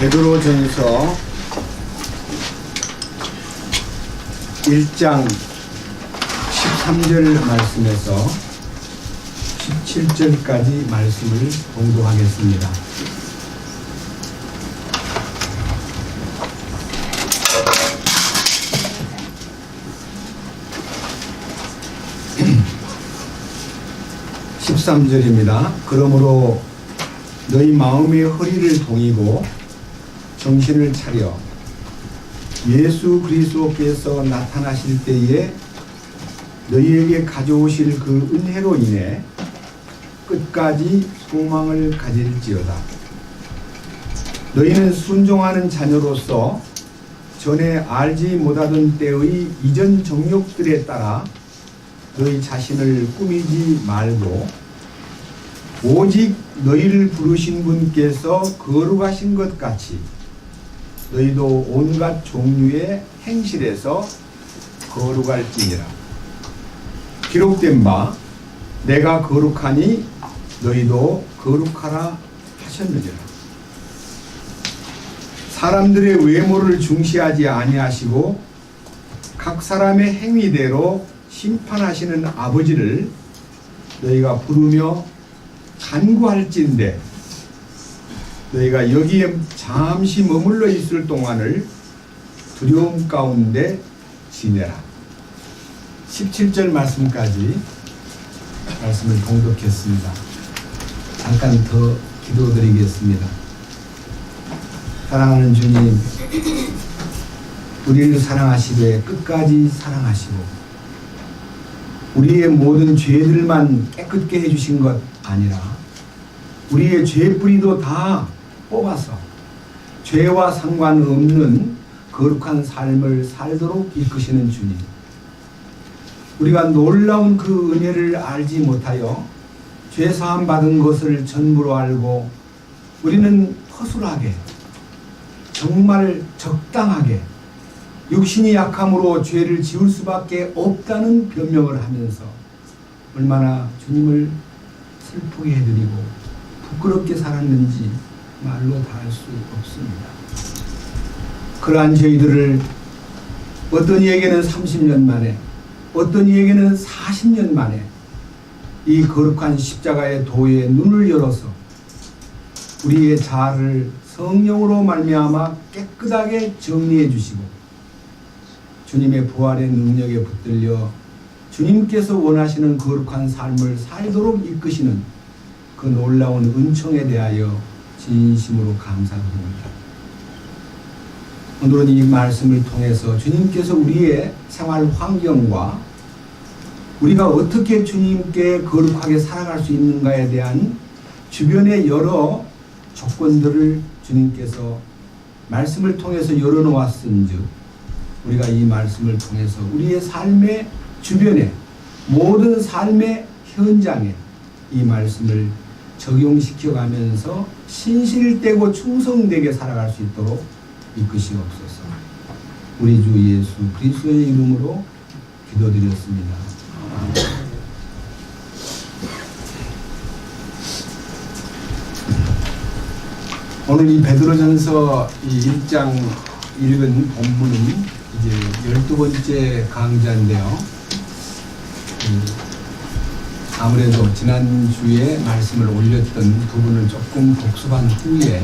베드로전서 1장 13절 말씀에서 17절까지 말씀을 봉독하겠습니다. (13절입니다) 그러므로 너희 마음의 허리를 동이고 정신을 차려 예수 그리스도께서 나타나실 때에 너희에게 가져오실 그 은혜로 인해 끝까지 소망을 가질지어다. 너희는 순종하는 자녀로서 전에 알지 못하던 때의 이전 정욕들에 따라 너희 자신을 꾸미지 말고 오직 너희를 부르신 분께서 거룩하신 것 같이 너희도 온갖 종류의 행실에서 거룩할지니라. 기록된 바 내가 거룩하니 너희도 거룩하라 하셨느니라. 사람들의 외모를 중시하지 아니하시고 각 사람의 행위대로 심판하시는 아버지를 너희가 부르며 간구할진대 너희가 여기에 잠시 머물러 있을 동안을 두려움 가운데 지내라. 17절 말씀까지 말씀을 봉독했습니다. 잠깐 더 기도드리겠습니다. 사랑하는 주님, 우리를 사랑하시되 끝까지 사랑하시고 우리의 모든 죄들만 깨끗게 해주신 것 아니라 우리의 죄뿌리도 다 뽑아서 죄와 상관없는 거룩한 삶을 살도록 이끄시는 주님, 우리가 놀라운 그 은혜를 알지 못하여 죄사함 받은 것을 전부로 알고 우리는 허술하게 정말 적당하게 육신이 약함으로 죄를 지을 수밖에 없다는 변명을 하면서 얼마나 주님을 슬프게 해드리고 부끄럽게 살았는지 말로 다 할 수 없습니다. 그러한 저희들을 어떤 이에게는 30년 만에 어떤 이에게는 40년 만에 이 거룩한 십자가의 도에 눈을 열어서 우리의 자아를 성령으로 말미암아 깨끗하게 정리해 주시고 주님의 부활의 능력에 붙들려 주님께서 원하시는 거룩한 삶을 살도록 이끄시는 그 놀라운 은총에 대하여 진심으로 감사드립니다. 오늘은 이 말씀을 통해서 주님께서 우리의 생활 환경과 우리가 어떻게 주님께 거룩하게 살아갈 수 있는가에 대한 주변의 여러 조건들을 주님께서 말씀을 통해서 열어놓았은즉 우리가 이 말씀을 통해서 우리의 삶의 주변에 모든 삶의 현장에 이 말씀을 적용시켜가면서 신실되고 충성되게 살아갈 수 있도록 이끄시옵소서. 우리 주 예수 그리스도의 이름으로 기도드렸습니다. 오늘 이 베드로전서 1장 읽은 본문은 이제 12번째 강좌인데요. 아무래도 지난주에 말씀을 올렸던 부분을 조금 복습한 후에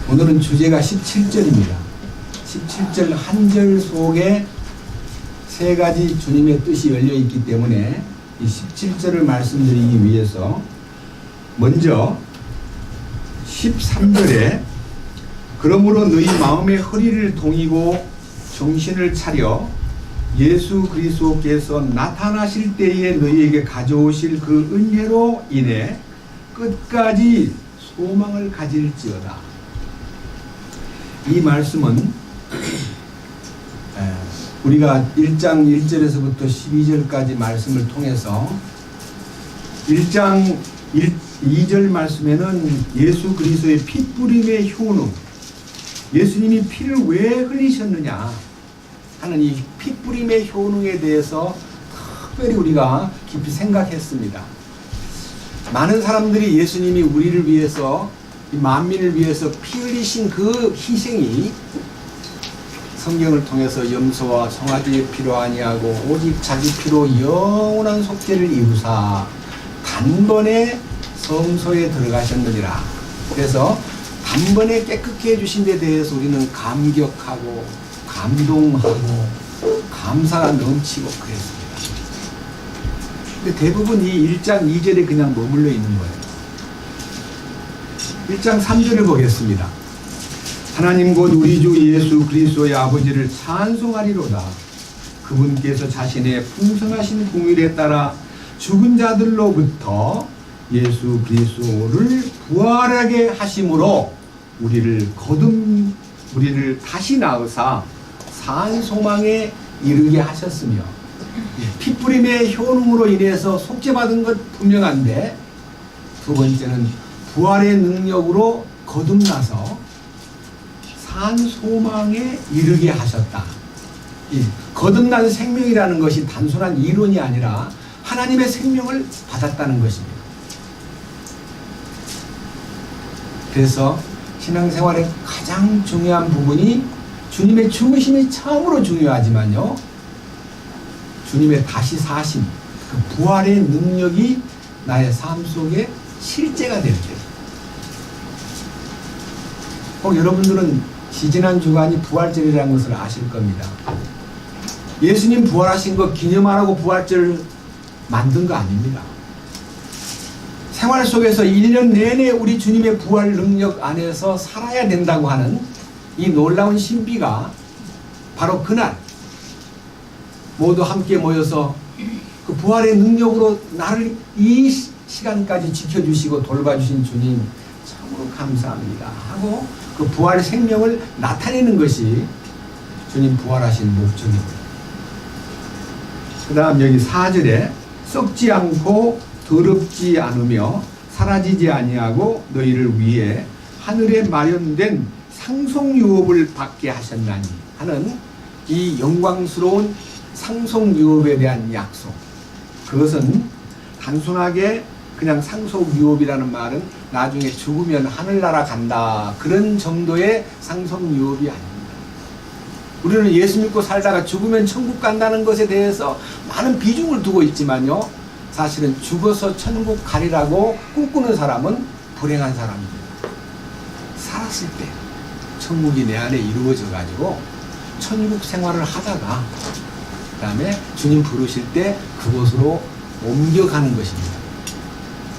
오늘은 주제가 17절입니다. 17절 한 절 속에 세 가지 주님의 뜻이 열려있기 때문에 이 17절을 말씀드리기 위해서 먼저 13절에 그러므로 너희 마음의 허리를 동이고 정신을 차려 예수 그리스도께서 나타나실 때에 너희에게 가져오실 그 은혜로 인해 끝까지 소망을 가질지어다. 이 말씀은 우리가 1장 1절에서부터 12절까지 말씀을 통해서 1장 2절 말씀에는 예수 그리스도의 피뿌림의 효능, 예수님이 피를 왜 흘리셨느냐 하는 이 피뿌림의 효능에 대해서 특별히 우리가 깊이 생각했습니다. 많은 사람들이 예수님이 우리를 위해서 이 만민을 위해서 피 흘리신 그 희생이 성경을 통해서 염소와 송아지의 피로 아니하고 오직 자기 피로 영원한 속죄를 이루사 단번에 성소에 들어가셨느니라. 그래서 단번에 깨끗게 해주신 데 대해서 우리는 감격하고 감동하고 감사가 넘치고 그랬습니다. 근데 대부분 이 1장 2절에 그냥 머물러 있는 거예요. 1장 3절을 보겠습니다. 하나님 곧 우리 주 예수 그리스도의 아버지를 찬송하리로다. 그분께서 자신의 풍성하신 공의에 따라 죽은 자들로부터 예수 그리스도를 부활하게 하심으로 우리를 다시 낳으사 산 소망에 이르게 하셨으며, 핏부림의 효능으로 인해서 속죄받은 것 분명한데, 두 번째는 부활의 능력으로 거듭나서 산 소망에 이르게 하셨다. 이 거듭난 생명이라는 것이 단순한 이론이 아니라 하나님의 생명을 받았다는 것입니다. 그래서 신앙생활의 가장 중요한 부분이 주님의 죽으심이 참으로 중요하지만요, 주님의 다시 사심, 그 부활의 능력이 나의 삶 속에 실제가 될 때, 여러분들은 지지난 주간이 부활절이라는 것을 아실 겁니다. 예수님 부활하신 거 기념하라고 부활절을 만든 거 아닙니다. 생활 속에서 1년 내내 우리 주님의 부활 능력 안에서 살아야 된다고 하는 이 놀라운 신비가 바로 그날 모두 함께 모여서 그 부활의 능력으로 나를 이 시간까지 지켜주시고 돌봐주신 주님 참으로 감사합니다 하고 그 부활의 생명을 나타내는 것이 주님 부활하신 목적입니다. 그 다음 여기 4절에 썩지 않고 더럽지 않으며 사라지지 아니하고 너희를 위해 하늘에 마련된 상속유업을 받게 하셨나니 하는 이 영광스러운 상속유업에 대한 약속. 그것은 단순하게 그냥 상속유업이라는 말은 나중에 죽으면 하늘나라 간다 그런 정도의 상속유업이 아닙니다. 우리는 예수 믿고 살다가 죽으면 천국 간다는 것에 대해서 많은 비중을 두고 있지만요, 사실은 죽어서 천국 가리라고 꿈꾸는 사람은 불행한 사람입니다. 살았을 때 천국이 내 안에 이루어져 가지고 천국 생활을 하다가 그 다음에 주님 부르실 때 그곳으로 옮겨가는 것입니다.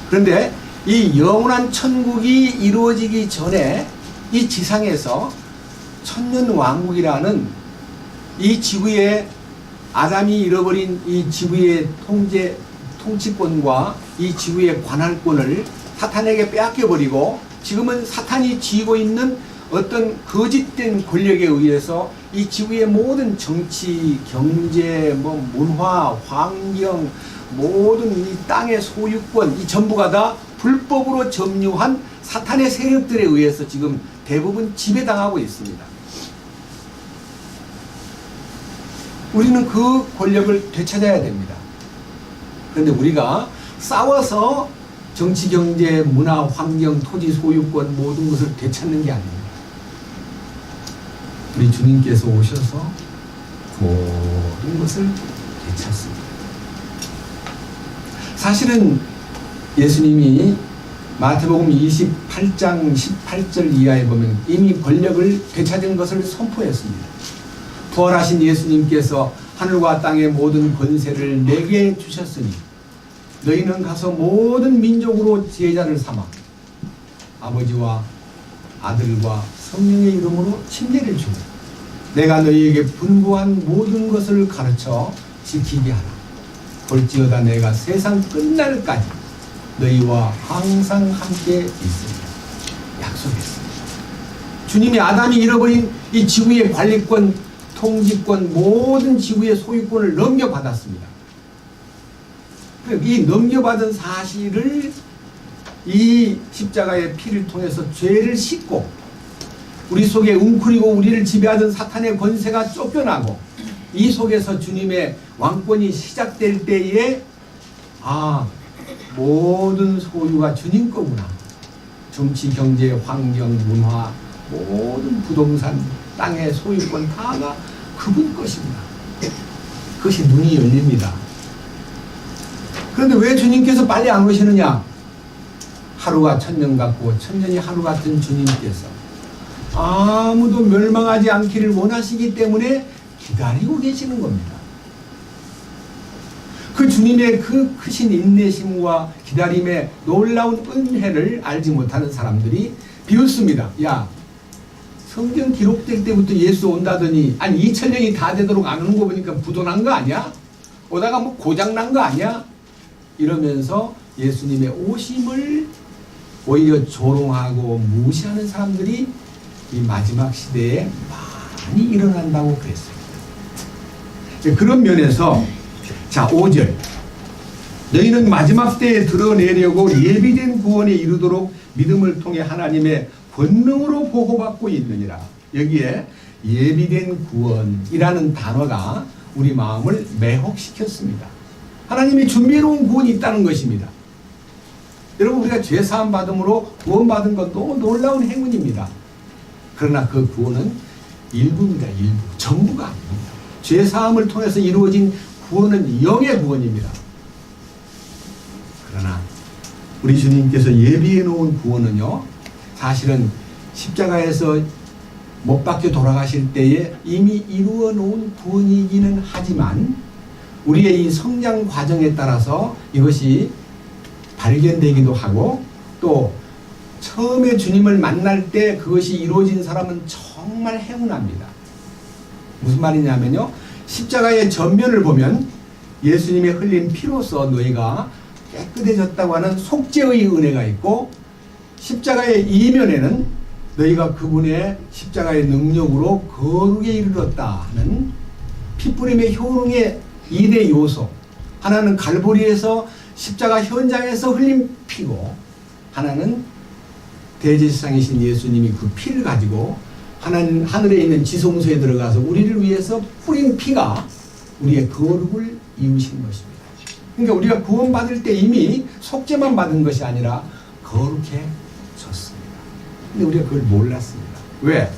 그런데 이 영원한 천국이 이루어지기 전에 이 지상에서 천년왕국이라는 이 지구의 아담이 잃어버린 이 지구의 통치권과 이 지구의 관할권을 사탄에게 빼앗겨버리고 지금은 사탄이 쥐고 있는 어떤 거짓된 권력에 의해서 이 지구의 모든 정치, 경제, 문화, 환경, 모든 이 땅의 소유권, 이 전부가 다 불법으로 점유한 사탄의 세력들에 의해서 지금 대부분 지배당하고 있습니다. 우리는 그 권력을 되찾아야 됩니다. 그런데 우리가 싸워서 정치, 경제, 문화, 환경, 토지, 소유권 모든 것을 되찾는 게 아닙니다. 우리 주님께서 오셔서 모든 것을 되찾습니다. 사실은 예수님이 마태복음 28장 18절 이하에 보면 이미 권력을 되찾은 것을 선포했습니다. 부활하신 예수님께서 하늘과 땅의 모든 권세를 내게 주셨으니 너희는 가서 모든 민족으로 제자를 삼아 아버지와 아들과 성령의 이름으로 침례를 주고 내가 너희에게 분부한 모든 것을 가르쳐 지키게 하라. 볼지어다 내가 세상 끝날까지 너희와 항상 함께 있으리라. 약속했습니다. 주님이 아담이 잃어버린 이 지구의 관리권, 통지권, 모든 지구의 소유권을 넘겨받았습니다. 이 넘겨받은 사실을 이 십자가의 피를 통해서 죄를 씻고 우리 속에 웅크리고 우리를 지배하던 사탄의 권세가 쫓겨나고 이 속에서 주님의 왕권이 시작될 때에 모든 소유가 주님 거구나. 정치, 경제, 환경, 문화, 모든 부동산, 땅의 소유권 다가 그분 것입니다. 그것이 눈이 열립니다. 그런데 왜 주님께서 빨리 안 오시느냐? 하루가 천년 같고 천년이 하루 같은 주님께서 아무도 멸망하지 않기를 원하시기 때문에 기다리고 계시는 겁니다. 그 주님의 그 크신 인내심과 기다림의 놀라운 은혜를 알지 못하는 사람들이 비웃습니다. 야, 성경 기록될 때부터 예수 온다더니 아니 2000년이 다 되도록 안 오는 거 보니까 부도난 거 아니야? 오다가 뭐 고장난 거 아니야? 이러면서 예수님의 오심을 오히려 조롱하고 무시하는 사람들이 이 마지막 시대에 많이 일어난다고 그랬습니다. 그런 면에서 자 5절 너희는 마지막 때에 드러내려고 예비된 구원에 이르도록 믿음을 통해 하나님의 권능으로 보호받고 있느니라. 여기에 예비된 구원이라는 단어가 우리 마음을 매혹시켰습니다. 하나님이 준비해놓은 구원이 있다는 것입니다. 여러분 우리가 죄사함 받음으로 구원받은 것도 놀라운 행운입니다. 그러나 그 구원은 일부입니다. 일부. 전부가 아닙니다. 죄사함을 통해서 이루어진 구원은 영의 구원입니다. 그러나 우리 주님께서 예비해 놓은 구원은요 사실은 십자가에서 못 박혀 돌아가실 때에 이미 이루어 놓은 구원이기는 하지만 우리의 이 성장 과정에 따라서 이것이 발견되기도 하고 또 처음에 주님을 만날 때 그것이 이루어진 사람은 정말 행운합니다. 무슨 말이냐면요 십자가의 전면을 보면 예수님의 흘린 피로써 너희가 깨끗해졌다고 하는 속죄의 은혜가 있고 십자가의 이면에는 너희가 그분의 십자가의 능력으로 거룩에 이르렀다 하는 피뿌림의 효능의 2대 요소, 하나는 갈보리에서 십자가 현장에서 흘린 피고 하나는 대제사장이신 예수님이 그 피를 가지고 하늘에 있는 지성소에 들어가서 우리를 위해서 뿌린 피가 우리의 거룩을 이루신 것입니다. 그러니까 우리가 구원받을 때 이미 속죄만 받은 것이 아니라 거룩해졌습니다. 근데 우리가 그걸 몰랐습니다. 왜?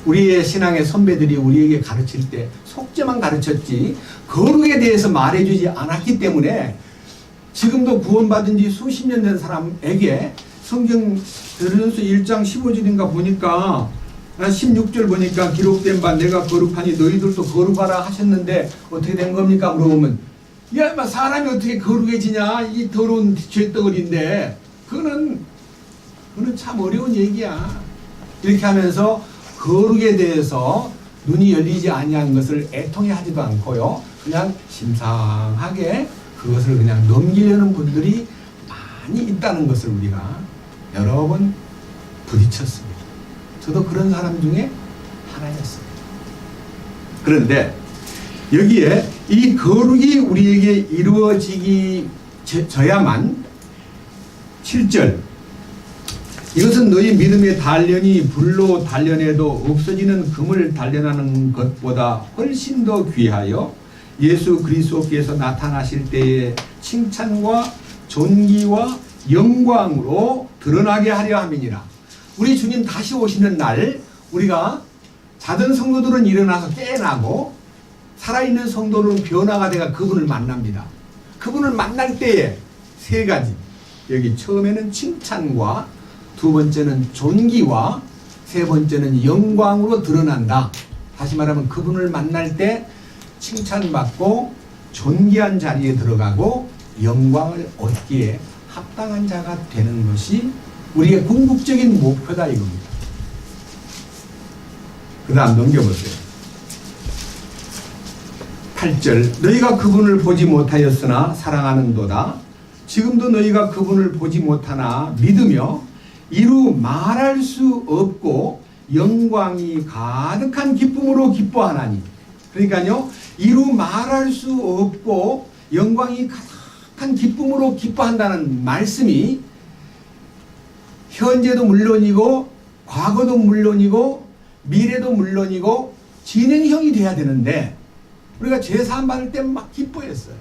우리의 신앙의 선배들이 우리에게 가르칠 때 속죄만 가르쳤지 거룩에 대해서 말해주지 않았기 때문에 지금도 구원받은 지 수십 년 된 사람에게 성경 베드로전서 1장 15절인가 보니까 16절 보니까 기록된 바 내가 거룩하니 너희들도 거룩하라 하셨는데 어떻게 된 겁니까? 물어보면 야, 사람이 어떻게 거룩해지냐? 이 더러운 죄덩어리인데 그거는 참 어려운 얘기야. 이렇게 하면서 거룩에 대해서 눈이 열리지 아니한 것을 애통해 하지도 않고요. 그냥 심상하게 그것을 그냥 넘기려는 분들이 많이 있다는 것을 우리가 여러 번 부딪혔습니다. 저도 그런 사람 중에 하나였습니다. 그런데 여기에 이 거룩이 우리에게 이루어져야만 7절 이것은 너희 믿음의 단련이 불로 단련해도 없어지는 금을 단련하는 것보다 훨씬 더 귀하여 예수 그리스도께서 나타나실 때의 칭찬과 존귀와 영광으로 드러나게 하려 함이니라. 우리 주님 다시 오시는 날 우리가 자던 성도들은 일어나서 깨어나고 살아있는 성도는 변화가 돼가 그분을 만납니다. 그분을 만날 때에 세 가지 여기 처음에는 칭찬과 두 번째는 존귀와 세 번째는 영광으로 드러난다. 다시 말하면 그분을 만날 때 칭찬받고 존귀한 자리에 들어가고 영광을 얻기에 합당한 자가 되는 것이 우리의 궁극적인 목표다 이겁니다. 그 다음 넘겨보세요. 8절 너희가 그분을 보지 못하였으나 사랑하는도다. 지금도 너희가 그분을 보지 못하나 믿으며 이루 말할 수 없고 영광이 가득한 기쁨으로 기뻐하나니. 그러니까요 이루 말할 수 없고 영광이 가득한 기쁨으로 기뻐한다는 말씀이 현재도 물론이고 과거도 물론이고 미래도 물론이고 진행형이 돼야 되는데 우리가 죄사함 받을 때 막 기뻐했어요.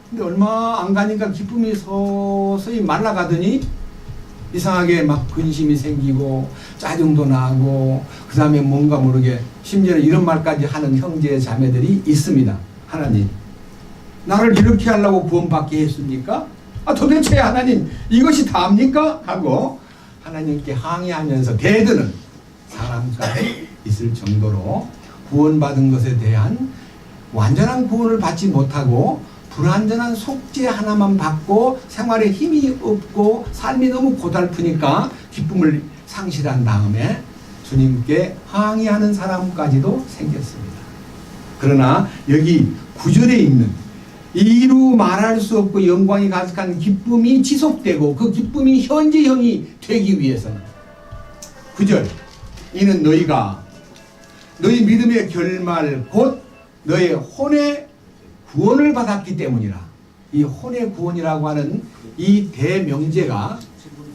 근데 얼마 안 가니까 기쁨이 서서히 말라가더니 이상하게 막 근심이 생기고 짜증도 나고 그 다음에 뭔가 모르게 심지어는 이런 말까지 하는 형제 자매들이 있습니다. 하나님, 나를 이렇게 하려고 구원받게 했습니까? 도대체 하나님 이것이 다입니까? 하고 하나님께 항의하면서 대드는 사람까지 있을 정도로 구원받은 것에 대한 완전한 구원을 받지 못하고 불완전한 속죄 하나만 받고 생활에 힘이 없고 삶이 너무 고달프니까 기쁨을 상실한 다음에 주님께 항의하는 사람까지도 생겼습니다. 그러나 여기 9절에 있는 이루 말할 수 없고 영광이 가득한 기쁨이 지속되고 그 기쁨이 현재형이 되기 위해서는 9절, 이는 너희가 너희 믿음의 결말 곧 너의 혼의 구원을 받았기 때문이라. 이 혼의 구원이라고 하는 이 대명제가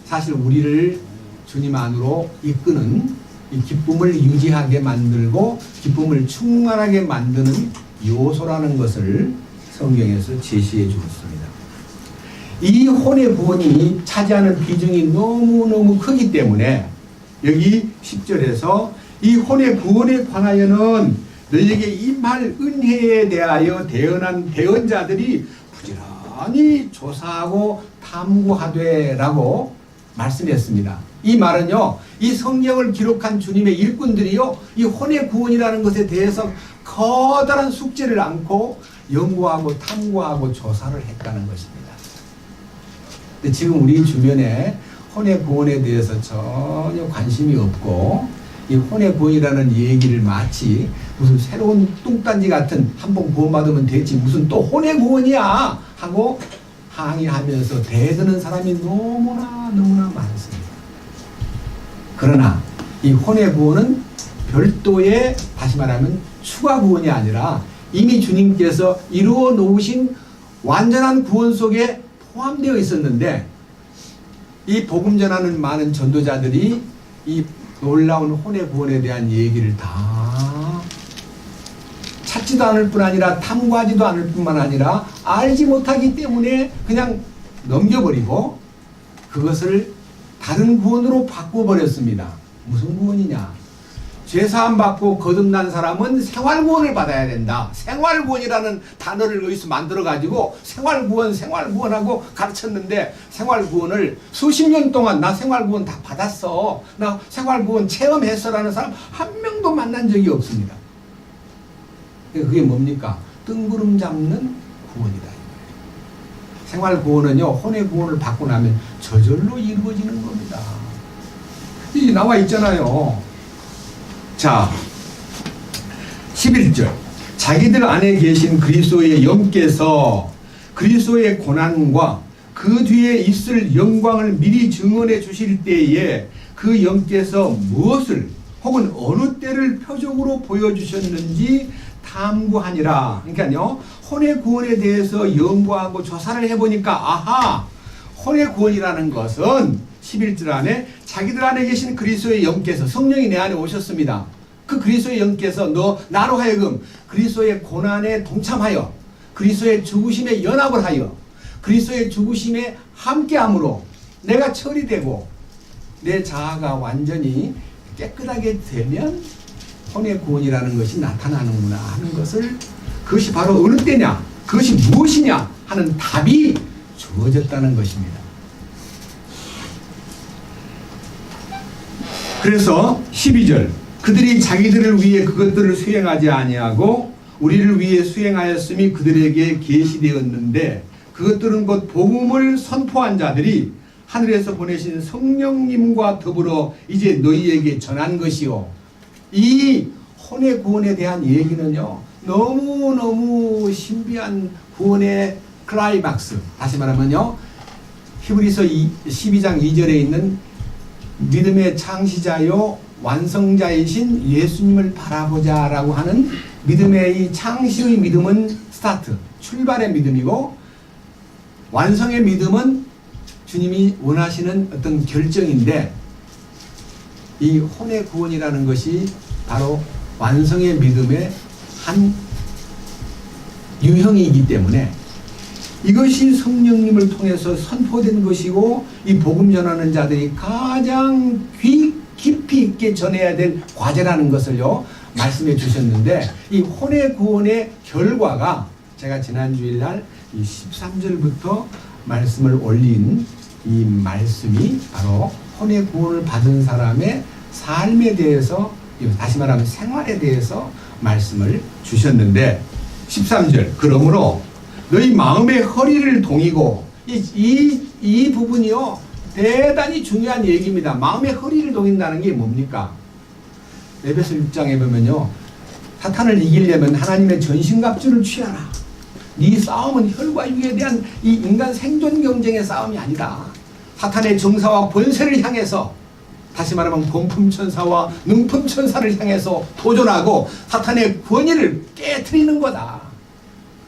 사실 우리를 주님 안으로 이끄는 이 기쁨을 유지하게 만들고 기쁨을 충만하게 만드는 요소라는 것을 성경에서 제시해 주었습니다. 이 혼의 구원이 차지하는 비중이 너무너무 크기 때문에 여기 10절에서 이 혼의 구원에 관하여는 너희에게 임할 은혜에 대하여 대언한 대언자들이 부지런히 조사하고 탐구하되 라고 말씀했습니다. 이 말은요, 이 성경을 기록한 주님의 일꾼들이요, 이 혼의 구원이라는 것에 대해서 커다란 숙제를 안고 연구하고 탐구하고 조사를 했다는 것입니다. 근데 지금 우리 주변에 혼의 구원에 대해서 전혀 관심이 없고 이 혼의 구원이라는 얘기를 마치 무슨 새로운 뚱딴지 같은 한번 구원받으면 되지 무슨 또 혼의 구원이야 하고 항의하면서 대드는 사람이 너무나 많습니다. 그러나 이 혼의 구원은 별도의, 다시 말하면 추가 구원이 아니라 이미 주님께서 이루어 놓으신 완전한 구원 속에 포함되어 있었는데 이 복음 전하는 많은 전도자들이 이 놀라운 혼의 구원에 대한 얘기를 다 찾지도 않을 뿐 아니라 탐구하지도 않을 뿐만 아니라 알지 못하기 때문에 그냥 넘겨버리고 그것을 다른 구원으로 바꿔버렸습니다. 무슨 구원이냐? 죄사함 받고 거듭난 사람은 생활구원을 받아야 된다. 생활구원이라는 단어를 여기서 만들어가지고 생활구원하고 가르쳤는데 생활구원을 수십 년 동안 나 생활구원 다 받았어, 나 생활구원 체험했어라는 사람 한 명도 만난 적이 없습니다. 그게 뭡니까? 뜬구름 잡는 구원이다. 생활구원은요, 혼의 구원을 받고 나면 저절로 이루어지는 겁니다. 이 나와 있잖아요. 자, 11절, 자기들 안에 계신 그리스도의 영께서 그리스도의 고난과 그 뒤에 있을 영광을 미리 증언해 주실 때에 그 영께서 무엇을 혹은 어느 때를 표적으로 보여주셨는지 탐구하니라. 그러니까요, 혼의 구원에 대해서 연구하고 조사를 해보니까 아하, 혼의 구원이라는 것은 11절 안에 자기들 안에 계신 그리스도의 영께서, 성령이 내 안에 오셨습니다. 그 그리스도의 영께서 나로 하여금 그리스도의 고난에 동참하여 그리스도의 죽으심에 연합을 하여 그리스도의 죽으심에 함께함으로 내가 처리되고 내 자아가 완전히 깨끗하게 되면 혼의 구원이라는 것이 나타나는구나 하는 것을, 그것이 바로 어느 때냐, 그것이 무엇이냐 하는 답이 주어졌다는 것입니다. 그래서 12절, 그들이 자기들을 위해 그것들을 수행하지 아니하고 우리를 위해 수행하였음이 그들에게 계시되었는데 그것들은 곧 복음을 선포한 자들이 하늘에서 보내신 성령님과 더불어 이제 너희에게 전한 것이요. 이 혼의 구원에 대한 얘기는요, 너무너무 신비한 구원의 클라이막스, 다시 말하면요, 히브리서 12장 2절에 있는 믿음의 창시자요 완성자이신 예수님을 바라보자 라고 하는 믿음의 이 창시의 믿음은 스타트, 출발의 믿음이고 완성의 믿음은 주님이 원하시는 어떤 결정인데 이 혼의 구원이라는 것이 바로 완성의 믿음의 한 유형이기 때문에 이것이 성령님을 통해서 선포된 것이고 이 복음 전하는 자들이 가장 깊이 있게 전해야 될 과제라는 것을요 말씀해 주셨는데, 이 혼의 구원의 결과가 제가 지난 주일날 이 13절부터 말씀을 올린 이 말씀이 바로 혼의 구원을 받은 사람의 삶에 대해서, 다시 말하면 생활에 대해서 말씀을 주셨는데, 13절 그러므로 너희 마음의 허리를 동이고, 이 부분이요 대단히 중요한 얘기입니다. 마음의 허리를 동인다는 게 뭡니까? 에베소 6장에 보면요, 사탄을 이기려면 하나님의 전신갑주를 취하라. 네 싸움은 혈과 육에 대한 이 인간 생존 경쟁의 싸움이 아니다. 사탄의 정사와 권세를 향해서, 다시 말하면 범품천사와 능품천사를 향해서 도전하고 사탄의 권위를 깨트리는 거다.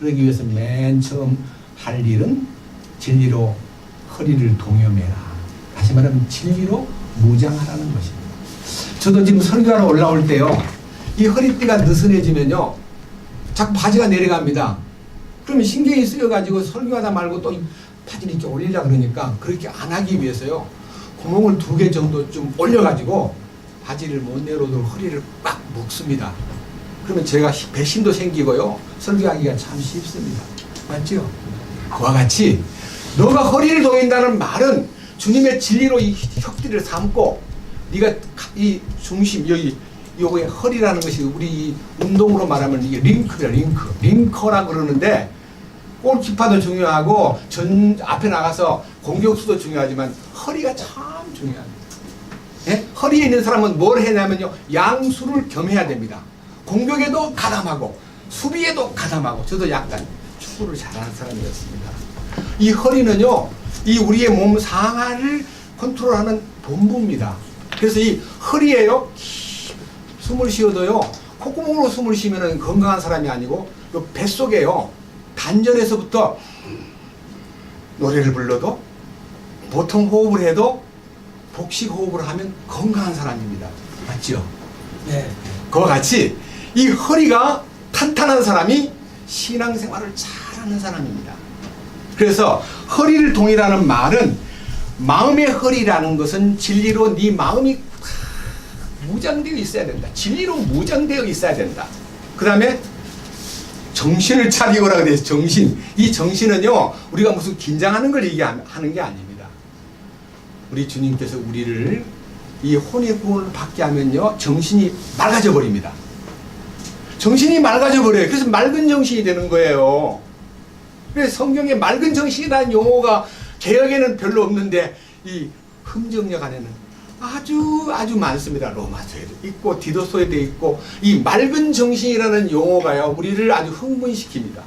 그러기 위해서 맨 처음 할 일은 진리로 허리를 동여매라. 다시 말하면 진리로 무장하라는 것입니다. 저도 지금 설교하러 올라올 때요, 이 허리띠가 느슨해지면요 자꾸 바지가 내려갑니다. 그러면 신경이 쓰여가지고 설교하다 말고 또 바지를 이렇게 올리려고 그러니까 그렇게 안 하기 위해서요 구멍을 2개 정도 좀 올려가지고 바지를 못 내려오도록 허리를 꽉 묶습니다. 그러면 제가 배심도 생기고요 설교하기가 참 쉽습니다. 맞죠? 그와 같이 너가 허리를 동인다는 말은 주님의 진리로 이 혁띠를 삼고, 네가 이 중심, 여기 요거의 허리라는 것이 우리 운동으로 말하면 이게 링크다. 링커라 그러는데, 골키퍼도 중요하고 앞에 나가서 공격수도 중요하지만 허리가 참 중요합니다. 예? 허리에 있는 사람은 뭘 해냐면요 양수를 겸해야 됩니다. 공격에도 가담하고 수비에도 가담하고. 저도 약간 축구를 잘하는 사람이었습니다. 이 허리는요 이 우리의 몸 상하를 컨트롤하는 본부입니다. 그래서 이 허리에요 숨을 쉬어도요 콧구멍으로 숨을 쉬면 건강한 사람이 아니고, 요 뱃속에요 단전에서부터 노래를 불러도, 보통 호흡을 해도, 복식 호흡을 하면 건강한 사람입니다. 맞죠? 네. 그와 같이 이 허리가 탄탄한 사람이 신앙생활을 잘하는 사람입니다. 그래서 허리를 동이라는 말은, 마음의 허리라는 것은 진리로 네 마음이 무장되어 있어야 된다. 진리로 무장되어 있어야 된다. 그 다음에 정신을 차리고라 그래서 정신. 이 정신은요 우리가 무슨 긴장하는 걸 얘기하는 게 아닙니다. 우리 주님께서 우리를 이 혼의 구원을 받게 하면요 정신이 맑아져 버립니다. 정신이 맑아져 버려요. 그래서 맑은 정신이 되는 거예요. 그래서 성경에 맑은 정신이라는 용어가 개혁에는 별로 없는데 이 흥정역 안에는 아주 많습니다. 로마서에도 있고 디도서에도 있고, 이 맑은 정신이라는 용어가요 우리를 아주 흥분시킵니다.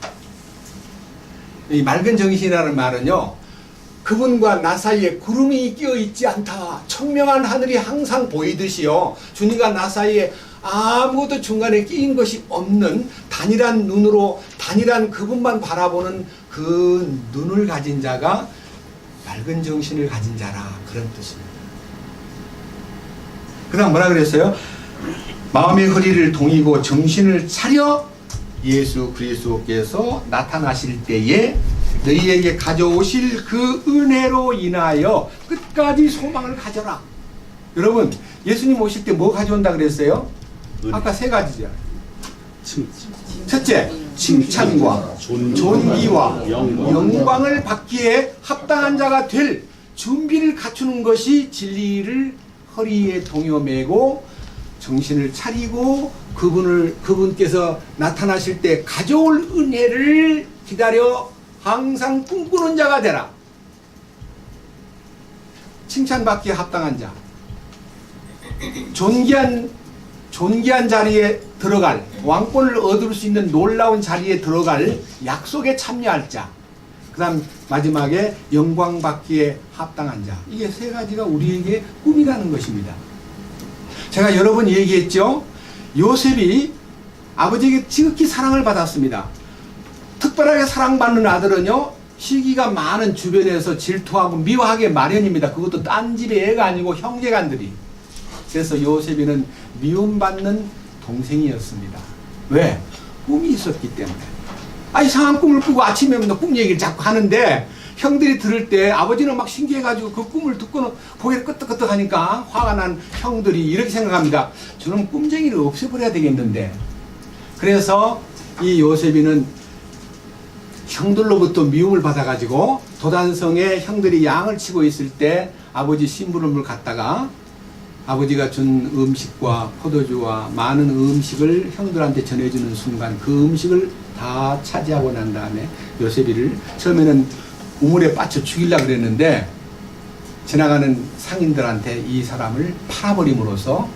이 맑은 정신이라는 말은요 그분과 나 사이에 구름이 끼어 있지 않다. 청명한 하늘이 항상 보이듯이요 주님과 나 사이에 아무것도 중간에 끼인 것이 없는 단일한 눈으로 단일한 그분만 바라보는 그 눈을 가진 자가 맑은 정신을 가진 자라, 그런 뜻입니다. 그 다음 뭐라 그랬어요? 마음의 허리를 동이고 정신을 차려 예수 그리스도께서 나타나실 때에 너희에게 가져오실 그 은혜로 인하여 끝까지 소망을 가져라. 여러분 예수님 오실 때 뭐 가져온다 그랬어요? 아까 3가지죠. 첫째, 칭찬과 존귀와 영광을 받기에 합당한 자가 될 준비를 갖추는 것이 진리를 허리에 동여매고 정신을 차리고 그분께서 나타나실 때 가져올 은혜를 기다려 항상 꿈꾸는 자가 되라. 칭찬받기에 합당한 자, 존귀한 자리에 들어갈, 왕권을 얻을 수 있는 놀라운 자리에 들어갈 약속에 참여할 자, 그 다음 마지막에 영광받기에 합당한 자. 이게 3가지가 우리에게 꿈이라는 것입니다. 제가 여러 번 얘기했죠. 요셉이 아버지에게 지극히 사랑을 받았습니다. 특별하게 사랑받는 아들은요 시기가 많은 주변에서 질투하고 미워하게 마련입니다. 그것도 딴 집의 애가 아니고 형제간들이. 그래서 요셉이는 미움받는 동생이었습니다. 왜? 꿈이 있었기 때문에. 이상한 꿈을 꾸고 아침에 꿈 얘기를 자꾸 하는데 형들이 들을 때 아버지는 막 신기해가지고 그 꿈을 듣고는 고개를 끄덕끄덕 하니까 화가 난 형들이 이렇게 생각합니다. 저는 꿈쟁이를 없애버려야 되겠는데. 그래서 이 요셉이는 형들로부터 미움을 받아가지고 도단성에 형들이 양을 치고 있을 때 아버지 심부름을 갔다가 아버지가 준 음식과 포도주와 많은 음식을 형들한테 전해주는 순간 그 음식을 다 차지하고 난 다음에 요셉이를 처음에는 우물에 빠져 죽이려고 그랬는데 지나가는 상인들한테 이 사람을 팔아버림으로써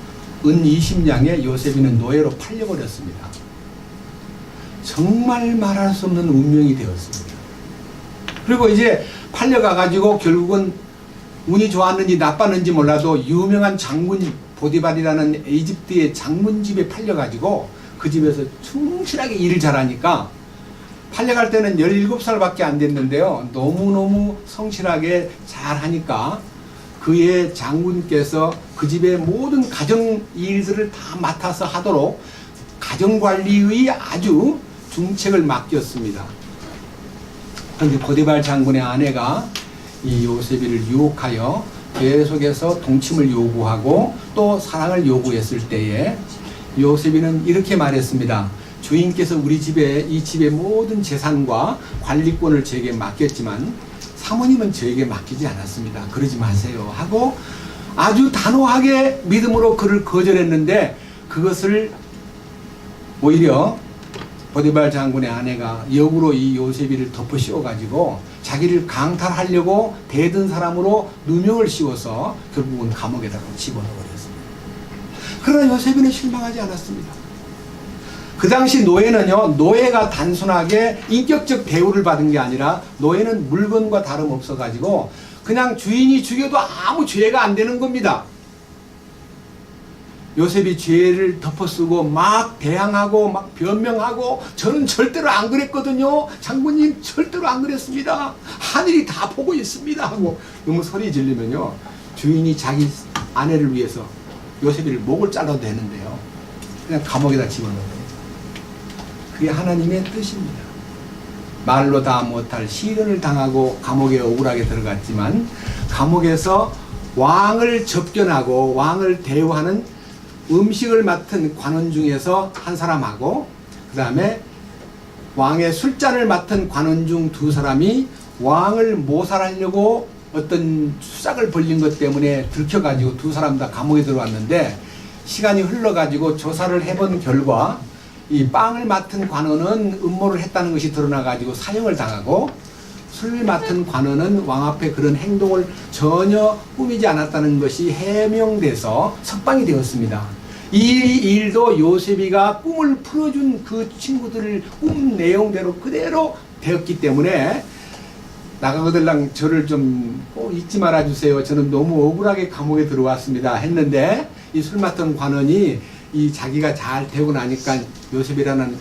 은 20냥에 요셉이는 노예로 팔려버렸습니다. 정말 말할 수 없는 운명이 되었습니다. 그리고 이제 팔려가가지고 결국은 운이 좋았는지 나빴는지 몰라도 유명한 장군 보디발이라는 이집트의 장군 집에 팔려가지고 그 집에서 충실하게 일을 잘하니까 팔려갈 때는 17살밖에 안 됐는데요. 너무너무 성실하게 잘하니까 그의 장군께서 그 집의 모든 가정 일들을 다 맡아서 하도록 가정관리의 아주 중책을 맡겼습니다. 그런데 보디발 장군의 아내가 이 요셉이를 유혹하여 계속해서 동침을 요구하고 또 사랑을 요구했을 때에 요셉이는 이렇게 말했습니다. 주인께서 우리 집에 이 집의 모든 재산과 관리권을 저에게 맡겼지만 사모님은 저에게 맡기지 않았습니다. 그러지 마세요 하고 아주 단호하게 믿음으로 그를 거절했는데 그것을 오히려 보디발 장군의 아내가 역으로 이 요셉이를 덮어 씌워가지고 자기를 강탈하려고 대든 사람으로 누명을 씌워서 결국은 감옥에다가 집어넣어버렸습니다. 그러나 요셉이는 실망하지 않았습니다. 그 당시 노예는요, 노예가 단순하게 인격적 대우를 받은 게 아니라 노예는 물건과 다름없어가지고 그냥 주인이 죽여도 아무 죄가 안 되는 겁니다. 요셉이 죄를 덮어쓰고 막 대항하고 막 변명하고 저는 절대로 안 그랬거든요. 장군님 절대로 안 그랬습니다. 하늘이 다 보고 있습니다 하고 너무 소리 지르면요. 주인이 자기 아내를 위해서 요셉이를 목을 잘라도 되는데요. 그냥 감옥에다 집어넣어요. 그게 하나님의 뜻입니다. 말로 다 못할 시련을 당하고 감옥에 억울하게 들어갔지만 감옥에서 왕을 접견하고 왕을 대우하는 음식을 맡은 관원 중에서 한 사람하고 그 다음에 왕의 술잔을 맡은 관원 중 두 사람이 왕을 모살하려고 어떤 수작을 벌린 것 때문에 들켜가지고 두 사람 다 감옥에 들어왔는데 시간이 흘러가지고 조사를 해본 결과 이 빵을 맡은 관원은 음모를 했다는 것이 드러나가지고 사형을 당하고 술 맡은 관원은 왕 앞에 그런 행동을 전혀 꾸미지 않았다는 것이 해명돼서 석방이 되었습니다. 이 일도 요셉이가 꿈을 풀어준 그 친구들을 꿈 내용대로 그대로 되었기 때문에 나가거들랑 저를 좀 꼭 잊지 말아주세요. 저는 너무 억울하게 감옥에 들어왔습니다 했는데 이 술 맡은 관원이 이 자기가 잘 되고 나니까 요셉이라는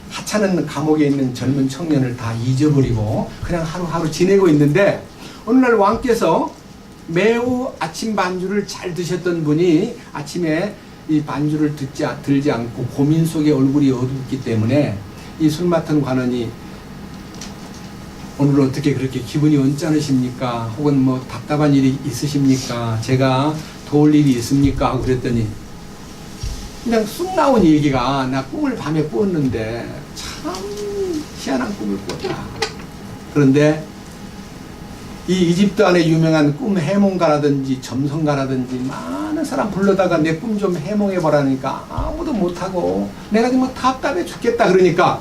하찮은 감옥에 있는 젊은 청년을 다 잊어버리고 그냥 하루하루 지내고 있는데 어느 날 왕께서 매우 아침 반주를 잘 드셨던 분이 아침에 이 반주를 들지 않고 고민 속에 얼굴이 어둡기 때문에 이 술 맡은 관원이 오늘 어떻게 그렇게 기분이 언짢으십니까? 혹은 뭐 답답한 일이 있으십니까? 제가 도울 일이 있습니까? 하고 그랬더니 그냥 쑥 나온 얘기가 나 꿈을 밤에 꾸었는데 참 희한한 꿈을 꿨다. 그런데 이 이집트 안에 유명한 꿈 해몽가라든지 점성가라든지 많은 사람 불러다가 내 꿈 좀 해몽해보라니까 아무도 못하고 내가 정말 답답해 죽겠다. 그러니까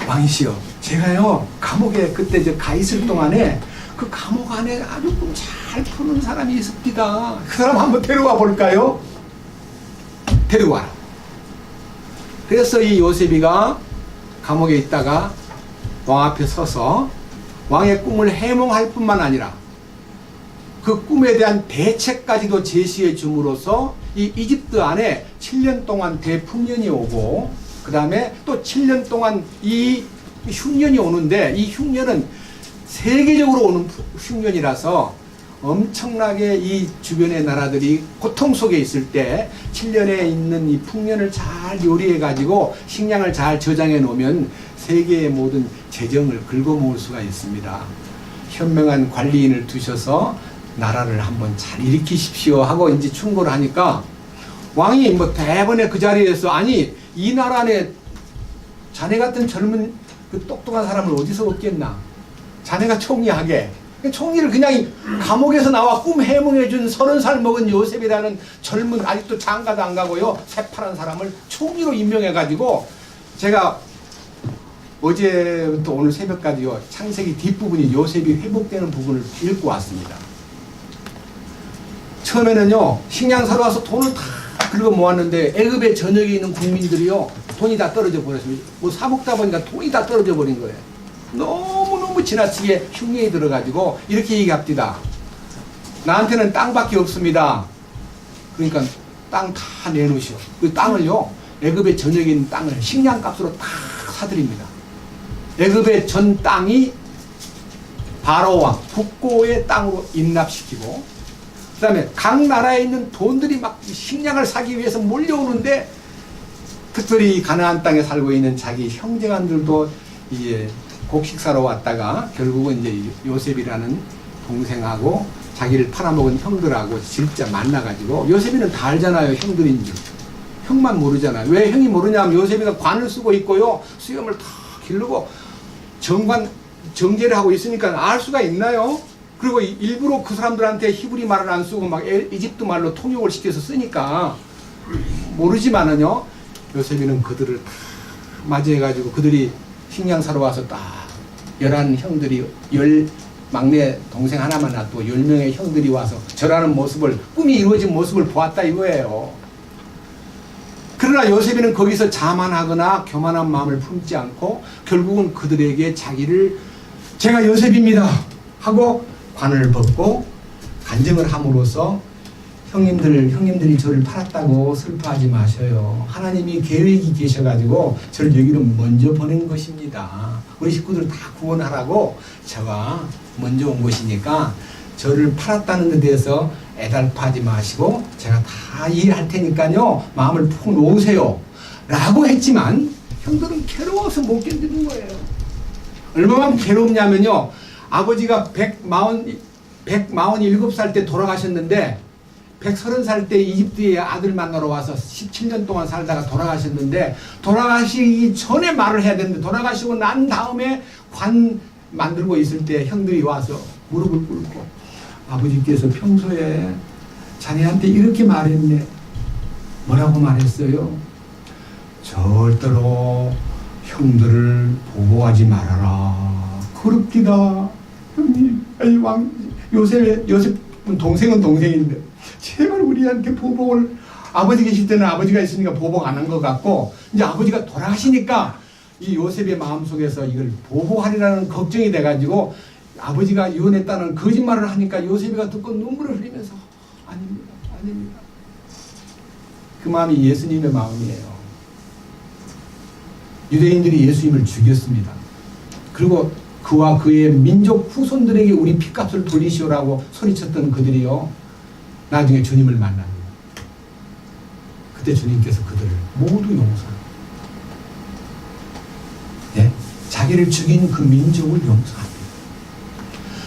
왕이시여 제가요 감옥에 그때 가 있을 동안에 그 감옥 안에 아주 꿈 잘 푸는 사람이 있습니다. 그 사람 한번 데려와 볼까요? 데려와라. 그래서 이 요셉이가 감옥에 있다가 왕 앞에 서서 왕의 꿈을 해몽할 뿐만 아니라 그 꿈에 대한 대책까지도 제시해 줌으로써 이 이집트 안에 7년 동안 대풍년이 오고 그 다음에 또 7년 동안 이 흉년이 오는데 이 흉년은 세계적으로 오는 흉년이라서 엄청나게 이 주변의 나라들이 고통 속에 있을 때 7년에 있는 이 풍년을 잘 요리해 가지고 식량을 잘 저장해 놓으면 세계의 모든 재정을 긁어모을 수가 있습니다. 현명한 관리인을 두셔서 나라를 한번 잘 일으키십시오 하고 이제 충고를 하니까 왕이 뭐 대번에 그 자리에서 아니 이 나라 안에 자네 같은 젊은 그 똑똑한 사람을 어디서 얻겠나, 자네가 총리하게, 총리를 그냥 감옥에서 나와 꿈 해몽해준 30살 먹은 요셉이라는 젊은 아직도 장가도 안 가고요 새파란 사람을 총리로 임명해가지고 제가 어제부터 오늘 새벽까지요 창세기 뒷부분이 요셉이 회복되는 부분을 읽고 왔습니다. 처음에는요 식량 사러 와서 돈을 다 긁어 모았는데 애굽의 전역에 있는 국민들이요 돈이 다 떨어져 버렸습니다. 뭐 사 먹다 보니까 돈이 다 떨어져 버린 거예요. 너무너무 지나치게 흉내에 들어가지고 이렇게 얘기합니다. 나한테는 땅밖에 없습니다. 그러니까 땅 다 내놓으시오. 그 땅을요 애굽의 전역에 있는 땅을 식량값으로 다 사드립니다. 애굽의 전 땅이 바로 왕 국고의 땅으로 인납시키고 그 다음에 각 나라에 있는 돈들이 막 식량을 사기 위해서 몰려오는데 특별히 가나안 땅에 살고 있는 자기 형제간들도 이제 곡식 사러 왔다가 결국은 이제 요셉이라는 동생하고 자기를 팔아먹은 형들하고 진짜 만나가지고 요셉이는 다 알잖아요. 형들인 줄. 형만 모르잖아요. 왜 형이 모르냐면 요셉이가 관을 쓰고 있고요. 수염을 다 기르고 정제를 하고 있으니까 알 수가 있나요? 그리고 일부러 그 사람들한테 히브리 말을 안 쓰고 막 이집트 말로 통역을 시켜서 쓰니까 모르지만은요 요셉이는 그들을 다 맞이해가지고 그들이 식량 사러 와서 딱 11형들이 막내 동생 하나만 놔두고 10명의 형들이 와서 절하는 모습을 꿈이 이루어진 모습을 보았다 이거예요. 그러나 요셉이는 거기서 자만하거나 교만한 마음을 품지 않고 결국은 그들에게 자기를 제가 요셉입니다 하고 관을 벗고 간증을 함으로써 형님들이 저를 팔았다고 슬퍼하지 마셔요. 하나님이 계획이 계셔가지고 저를 여기로 먼저 보낸 것입니다. 우리 식구들 다 구원하라고 제가 먼저 온 것이니까 저를 팔았다는 데 대해서 애달파하지 마시고 제가 다 이해할 테니까요 마음을 푹 놓으세요 라고 했지만 형들은 괴로워서 못 견디는 거예요. 얼마나 괴롭냐면요 아버지가 147살 때 돌아가셨는데 130살 때 이집트에 아들 만나러 와서 17년 동안 살다가 돌아가셨는데 돌아가시기 전에 말을 해야 되는데 돌아가시고 난 다음에 관 만들고 있을 때 형들이 와서 무릎을 꿇고 아버지께서 평소에 자네한테 이렇게 말했네. 뭐라고 말했어요? 절대로 형들을 보호하지 말아라. 그럽디다. 형님, 아니 요셉은 동생은 동생인데 제발 우리한테 보복을 아버지 계실 때는 아버지가 있으니까 보복 안 한 것 같고 이제 아버지가 돌아가시니까 이 요셉의 마음속에서 이걸 보호하리라는 걱정이 돼가지고 아버지가 이혼했다는 거짓말을 하니까 요셉이가 듣고 눈물을 흘리면서 아닙니다. 아닙니다. 그 마음이 예수님의 마음이에요. 유대인들이 예수님을 죽였습니다. 그리고 그와 그의 민족 후손들에게 우리 핏값을 돌리시오라고 소리쳤던 그들이요 나중에 주님을 만납니다. 그때 주님께서 그들을 모두 용서합니다. 네? 자기를 죽인 그 민족을 용서합니다.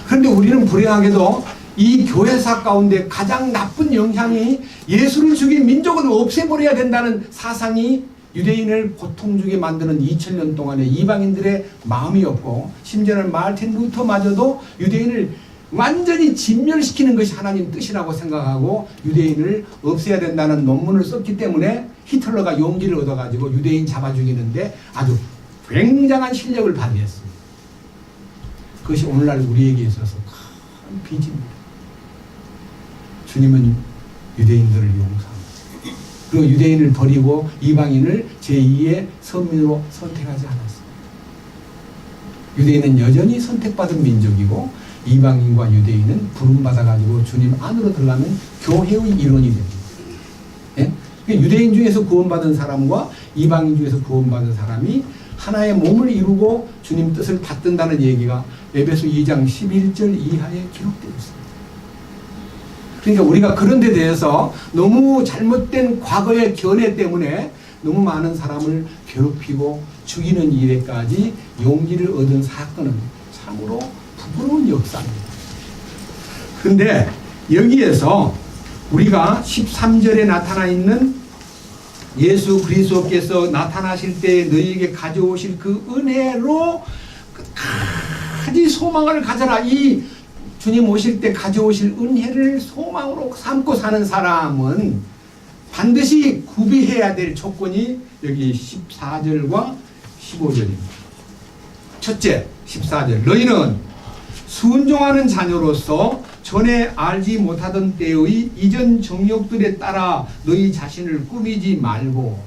그런데 우리는 불행하게도 이 교회사 가운데 가장 나쁜 영향이 예수를 죽인 민족은 없애버려야 된다는 사상이 유대인을 고통 주게 만드는 2000년 동안의 이방인들의 마음이었고 심지어는 마르틴 루터마저도 유대인을 완전히 진멸시키는 것이 하나님 뜻이라고 생각하고 유대인을 없애야 된다는 논문을 썼기 때문에 히틀러가 용기를 얻어가지고 유대인 잡아 죽이는데 아주 굉장한 실력을 발휘했습니다. 그것이 오늘날 우리에게 있어서 큰 빚입니다. 주님은 유대인들을 용서합니다. 그리고 유대인을 버리고 이방인을 제2의 선민으로 선택하지 않았습니다. 유대인은 여전히 선택받은 민족이고 이방인과 유대인은 부름받아가지고 주님 안으로 들어가면 교회의 일원이 됩니다. 예? 유대인 중에서 구원받은 사람과 이방인 중에서 구원받은 사람이 하나의 몸을 이루고 주님 뜻을 받든다는 얘기가 에베소 2장 11절 이하에 기록되어 있습니다. 그러니까 우리가 그런 데 대해서 너무 잘못된 과거의 견해 때문에 너무 많은 사람을 괴롭히고 죽이는 일에까지 용기를 얻은 사건은 참으로 부끄러운 역사입니다. 그런데 여기에서 우리가 13절에 나타나 있는 예수 그리스도께서 나타나실 때 너희에게 가져오실 그 은혜로 끝까지 소망을 가져라. 이 주님 오실 때 가져오실 은혜를 소망으로 삼고 사는 사람은 반드시 구비해야 될 조건이 여기 14절과 15절입니다. 첫째, 14절. 너희는 순종하는 자녀로서 전에 알지 못하던 때의 이전 정욕들에 따라 너희 자신을 꾸미지 말고.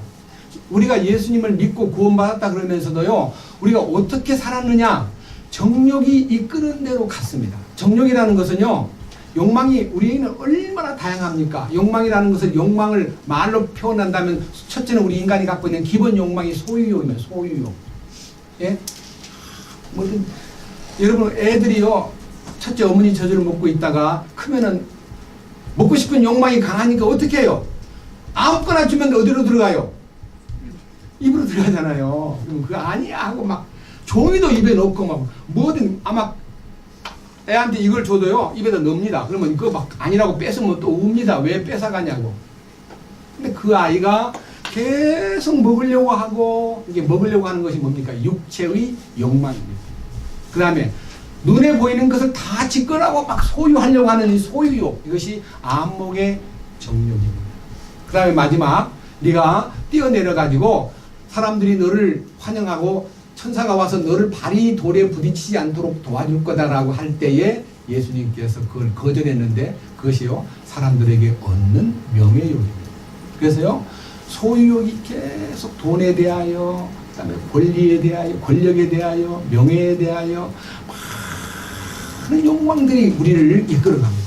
우리가 예수님을 믿고 구원받았다 그러면서도요, 우리가 어떻게 살았느냐? 정욕이 이끄는 대로 갔습니다. 정욕이라는 것은요, 욕망이 우리에게는 얼마나 다양합니까? 욕망이라는 것은 욕망을 말로 표현한다면 첫째는 우리 인간이 갖고 있는 기본 욕망이 소유욕이면 소유욕. 예? 뭐든 여러분 애들이요, 첫째 어머니 젖을 먹고 있다가 크면은 먹고 싶은 욕망이 강하니까 어떻게 해요? 아무거나 주면 어디로 들어가요? 입으로 들어가잖아요. 그럼 그거 아니야 하고 막 종이도 입에 넣고 막 뭐든 아마 애한테 이걸 줘도요 입에다 넣습니다. 그러면 그거 막 아니라고 뺏으면 또 웁니다. 왜 뺏어가냐고. 근데 그 아이가 계속 먹으려고 하고, 이게 먹으려고 하는 것이 뭡니까? 육체의 욕망입니다. 그 다음에 눈에 보이는 것을 다 짓거라고 막 소유하려고 하는 이 소유욕, 이것이 안목의 정욕입니다. 그 다음에 마지막, 네가 뛰어내려 가지고 사람들이 너를 환영하고 천사가 와서 너를 발이 돌에 부딪히지 않도록 도와줄 거다라고 할 때에 예수님께서 그걸 거절했는데, 그것이요 사람들에게 얻는 명예욕입니다. 그래서요 소유욕이 계속 돈에 대하여, 그 다음에 권리에 대하여, 권력에 대하여, 명예에 대하여 많은 욕망들이 우리를 이끌어갑니다.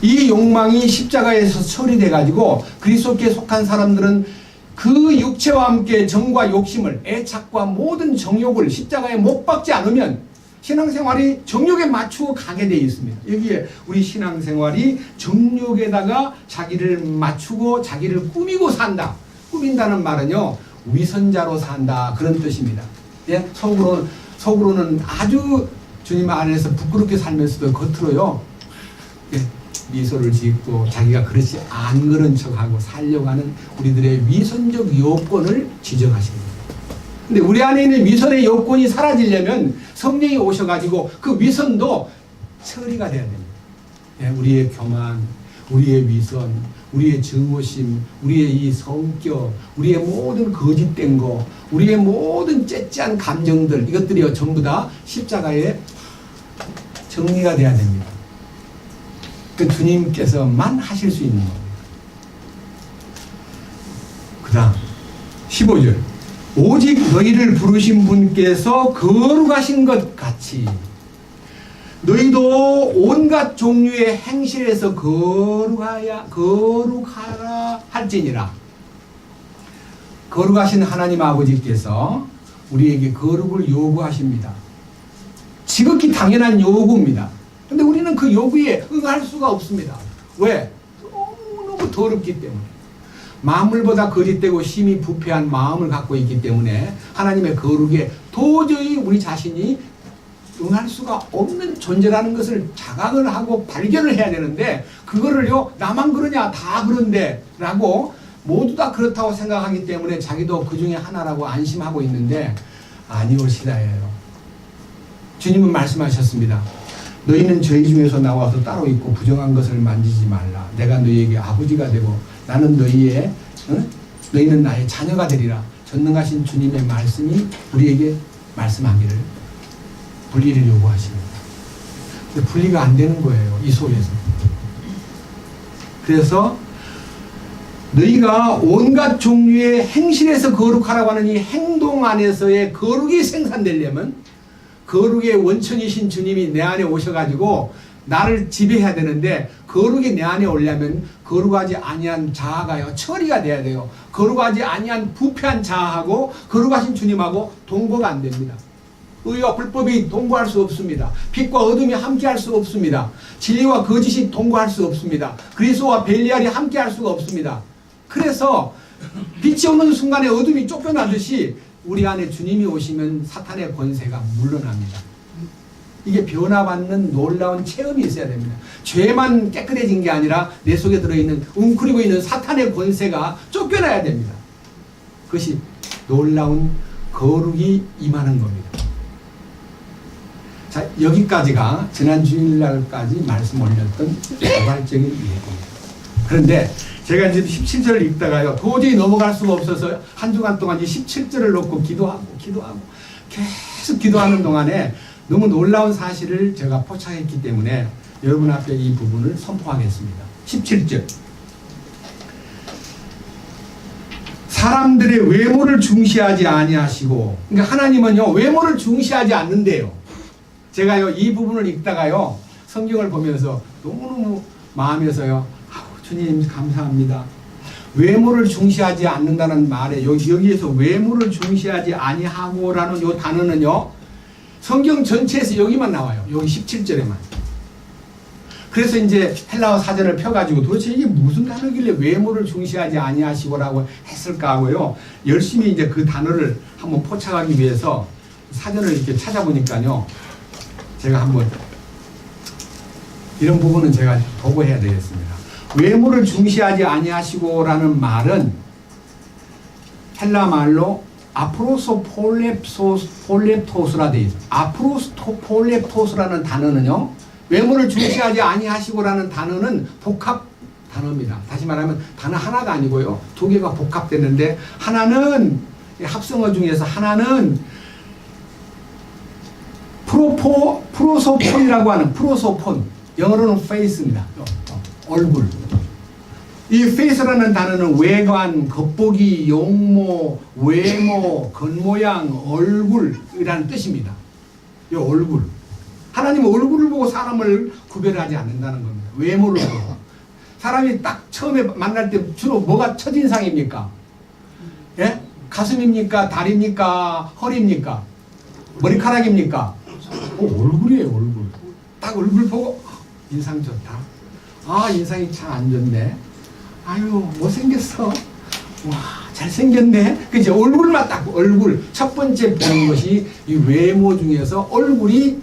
이 욕망이 십자가에서 처리돼 가지고 그리스도께 속한 사람들은 그 육체와 함께 정과 욕심을, 애착과 모든 정욕을 십자가에 못 박지 않으면 신앙생활이 정욕에 맞추고 가게 되어 있습니다. 여기에 우리 신앙생활이 정욕에다가 자기를 맞추고 자기를 꾸미고 산다. 꾸민다는 말은요 위선자로 산다, 그런 뜻입니다. 예? 속으로는 아주 주님 안에서 부끄럽게 살면서도 겉으로요 미소를 짓고 자기가 그렇지 안 그런 척하고 살려고 하는 우리들의 위선적 요건을 지적하십니다. 근데 우리 안에 있는 위선의 요건이 사라지려면 성령이 오셔가지고 그 위선도 처리가 돼야 됩니다. 예, 우리의 교만, 우리의 위선, 우리의 증오심, 우리의 이 성격, 우리의 모든 거짓된 거, 우리의 모든 째째한 감정들, 이것들이 전부 다 십자가에 정리가 돼야 됩니다. 그 주님께서만 하실 수 있는 겁니다. 그 다음 15절. 오직 너희를 부르신 분께서 거룩하신 것 같이 너희도 온갖 종류의 행실에서 거룩하라 할지니라. 거룩하신 하나님 아버지께서 우리에게 거룩을 요구하십니다. 지극히 당연한 요구입니다. 근데 우리는 그 요구에 응할 수가 없습니다. 왜? 너무 더럽기 때문에. 만물보다 거짓되고 심히 부패한 마음을 갖고 있기 때문에 하나님의 거룩에 도저히 우리 자신이 응할 수가 없는 존재라는 것을 자각을 하고 발견을 해야 되는데, 그거를요 나만 그러냐, 다 그런데 라고 모두 다 그렇다고 생각하기 때문에 자기도 그 중에 하나라고 안심하고 있는데 아니올시다예요. 주님은 말씀하셨습니다. 너희는 저희 중에서 나와서 따로 있고 부정한 것을 만지지 말라. 내가 너희에게 아버지가 되고 나는 너희는 나의 자녀가 되리라. 전능하신 주님의 말씀이 우리에게 말씀하기를 분리를 요구하십니다. 근데 분리가 안 되는 거예요, 이 속에서. 그래서 너희가 온갖 종류의 행실에서 거룩하라고 하는 이 행동 안에서의 거룩이 생산되려면 거룩의 원천이신 주님이 내 안에 오셔가지고 나를 지배해야 되는데, 거룩이 내 안에 오려면 거룩하지 아니한 자아가요 처리가 돼야 돼요. 거룩하지 아니한 부패한 자아하고 거룩하신 주님하고 동거가 안 됩니다. 의와 불법이 동거할 수 없습니다. 빛과 어둠이 함께할 수 없습니다. 진리와 거짓이 동거할 수 없습니다. 그리스도와 벨리알이 함께할 수가 없습니다. 그래서 빛이 오는 순간에 어둠이 쫓겨나듯이 우리 안에 주님이 오시면 사탄의 권세가 물러납니다. 이게 변화받는 놀라운 체험이 있어야 됩니다. 죄만 깨끗해진 게 아니라 내 속에 들어있는 웅크리고 있는 사탄의 권세가 쫓겨나야 됩니다. 그것이 놀라운 거룩이 임하는 겁니다. 자, 여기까지가 지난 주일날까지 말씀 올렸던 자발적인 예고입니다. 그런데 제가 이제 17절을 읽다가요, 도저히 넘어갈 수가 없어서 한 주간 동안 이 17절을 놓고 기도하고 계속 기도하는 동안에 너무 놀라운 사실을 제가 포착했기 때문에 여러분 앞에 이 부분을 선포하겠습니다. 17절. 사람들의 외모를 중시하지 아니하시고, 그러니까 하나님은요 외모를 중시하지 않는데요. 제가요 이 부분을 읽다가요 성경을 보면서 너무너무 마음에서요, 주님 감사합니다. 외모를 중시하지 않는다는 말에 여기에서 외모를 중시하지 아니하고라는 요 단어는요 성경 전체에서 여기만 나와요. 여기 17절에만. 그래서 이제 헬라어 사전을 펴가지고 도대체 이게 무슨 단어길래 외모를 중시하지 아니하시고라고 했을까 하고요, 열심히 이제 그 단어를 한번 포착하기 위해서 사전을 이렇게 찾아보니까요, 제가 한번 이런 부분은 제가 보고해야 되겠습니다. 외모를 중시하지 아니하시고라는 말은 헬라 말로 아프로소 폴렙토스라 되어 있습니다. 아프로스토 폴렙토스라는 단어는요, 외모를 중시하지 아니하시고라는 단어는 복합 단어입니다. 다시 말하면 단어 하나가 아니고요, 두 개가 복합되는데, 하나는 합성어 중에서 하나는 프로소폰이라고 하는 프로소폰, 영어로는 face입니다. 얼굴. 이 face라는 단어는 외관, 겉보기, 용모, 외모, 겉모양, 얼굴이라는 뜻입니다. 이 얼굴. 하나님은 얼굴을 보고 사람을 구별하지 않는다는 겁니다. 외모를 보고. 사람이 딱 처음에 만날 때 주로 뭐가 첫인상입니까? 예? 가슴입니까? 다리입니까? 허리입니까? 머리카락입니까? 얼굴이에요, 얼굴. 딱 얼굴 보고 인상 좋다. 아, 인상이 참 안 좋네. 아유, 못생겼어. 와, 잘생겼네. 그치? 얼굴만 딱, 얼굴. 첫 번째 보는 것이 이 외모 중에서 얼굴이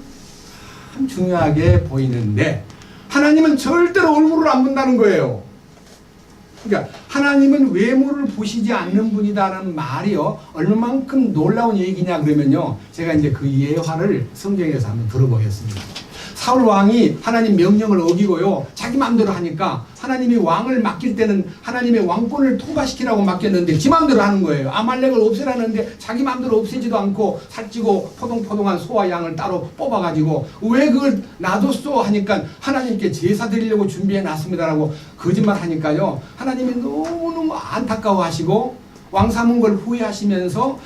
참 중요하게 보이는데, 하나님은 절대로 얼굴을 안 본다는 거예요. 그러니까 하나님은 외모를 보시지 않는 분이다는 말이요, 얼마만큼 놀라운 얘기냐 그러면요, 제가 이제 그 예화를 성경에서 한번 들어보겠습니다. 사울 왕이 하나님 명령을 어기고요, 자기 마음대로 하니까 하나님이 왕을 맡길 때는 하나님의 왕권을 통과시키라고 맡겼는데 지 마음대로 하는 거예요. 아말렉을 없애라는데 자기 마음대로 없애지도 않고 살찌고 포동포동한 소와 양을 따로 뽑아가지고 왜 그걸 놔뒀어 하니까 하나님께 제사 드리려고 준비해 놨습니다라고 거짓말 하니까요, 하나님이 너무너무 안타까워하시고 왕 삼은 걸 후회하시면서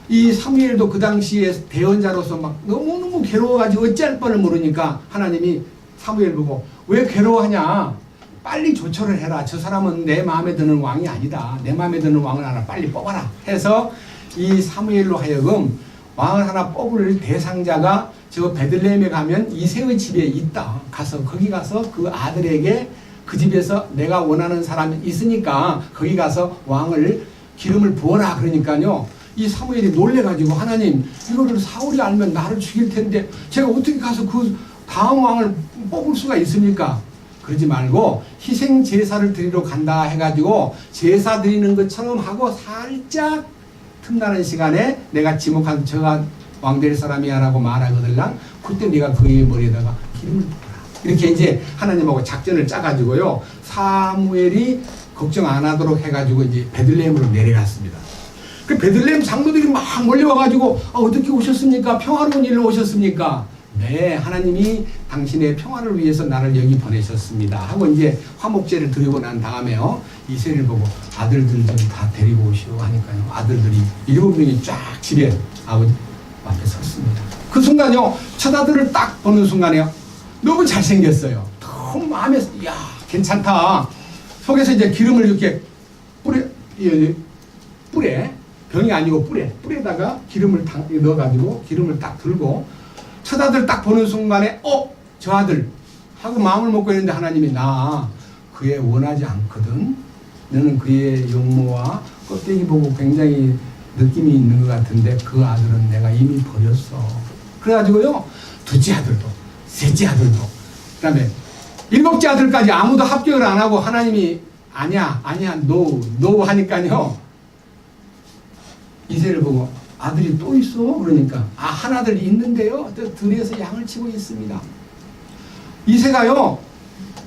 이 사무엘도 그 당시에 대언자로서 막 너무너무 괴로워가지고 어찌할 뻔을 모르니까 하나님이 사무엘 보고 왜 괴로워하냐, 빨리 조처를 해라. 저 사람은 내 마음에 드는 왕이 아니다. 내 마음에 드는 왕을 하나 빨리 뽑아라 해서 이 사무엘로 하여금 왕을 하나 뽑을 대상자가 저 베들레헴에 가면 이새의 집에 있다. 가서 거기 가서 그 아들에게 그 집에서 내가 원하는 사람이 있으니까 거기 가서 왕을 기름을 부어라. 그러니까요, 이 사무엘이 놀래가지고 하나님, 이거를 사울이 알면 나를 죽일 텐데 제가 어떻게 가서 그 다음 왕을 뽑을 수가 있습니까? 그러지 말고 희생 제사를 드리러 간다 해가지고 제사 드리는 것처럼 하고 살짝 틈나는 시간에 내가 지목한 저가 왕 될 사람이야 라고 말하거들랑 그때 네가 그의 머리에다가 기름을 부어라. 이렇게 이제 하나님하고 작전을 짜가지고요, 사무엘이 걱정 안 하도록 해가지고 이제 베들레헴으로 내려갔습니다. 그 베들레헴 장로들이 막 몰려와가지고 어떻게 오셨습니까? 평화로운 일로 오셨습니까? 네, 하나님이 당신의 평화를 위해서 나를 여기 보내셨습니다 하고 이제 화목제를 드리고 난 다음에요, 이새를 보고 아들들 좀 다 데리고 오시오 하니까요, 아들들이 7명이 쫙 집에 아버지 앞에 섰습니다. 그 순간요, 처자들을 딱 보는 순간에요, 너무 잘생겼어요. 너무 마음에, 야 괜찮다. 속에서 이제 기름을 이렇게 뿔에 병이 아니고 뿔에다가 기름을 넣어가지고 기름을 딱 들고 첫 아들 딱 보는 순간에 저 아들 하고 마음을 먹고 있는데 하나님이 나 그애 원하지 않거든. 너는 그의 용모와 껍데기 보고 굉장히 느낌이 있는 것 같은데 그 아들은 내가 이미 버렸어. 그래가지고요 둘째 아들도 셋째 아들도 그 다음에 일곱째 아들까지 아무도 합격을 안 하고 하나님이 아니야 노 하니까요 이새를 보고 아들이 또 있어? 그러니까 한 아들이 있는데요 들에서 양을 치고 있습니다. 이새가요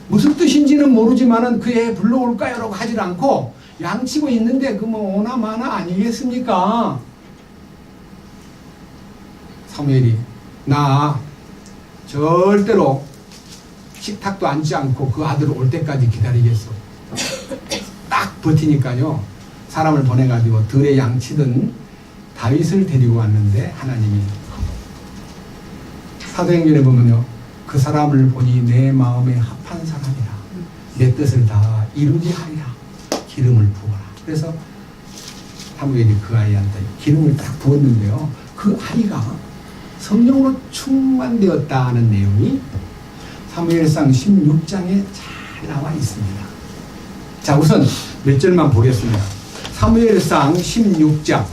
무슨 뜻인지는 모르지만은 그 애 불러올까요? 라고 하질 않고 양치고 있는데 그 뭐 오나 마나 아니겠습니까? 사무엘이 나 절대로 식탁도 앉지 않고 그 아들 올 때까지 기다리겠어. 딱 버티니까요 사람을 보내가지고 들에 양치던 다윗을 데리고 왔는데 하나님이 사도행전에 보면요 그 사람을 보니 내 마음에 합한 사람이라 내 뜻을 다 이루게 하리라 기름을 부어라. 그래서 사무엘이 그 아이한테 기름을 딱 부었는데요 그 아이가 성령으로 충만되었다는 내용이 사무엘상 16장에 잘 나와 있습니다. 자 우선 몇 절만 보겠습니다. 사무엘상 16장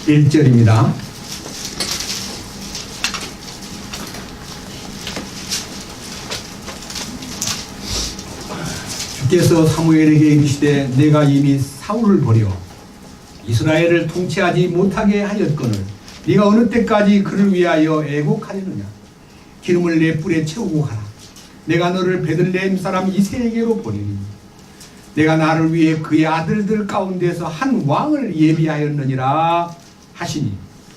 1절입니다. 주께서 사무엘에게 이르시되 내가 이미 사울을 버려 이스라엘을 통치하지 못하게 하였거늘 네가 어느 때까지 그를 위하여 애곡하려느냐. 기름을 내 뿔에 채우고 가라. 내가 너를 베들레헴 사람 이새에게로 보내리니 내가 나를 위해 그의 아들들 가운데서 한 왕을 예비하였느니라 하시니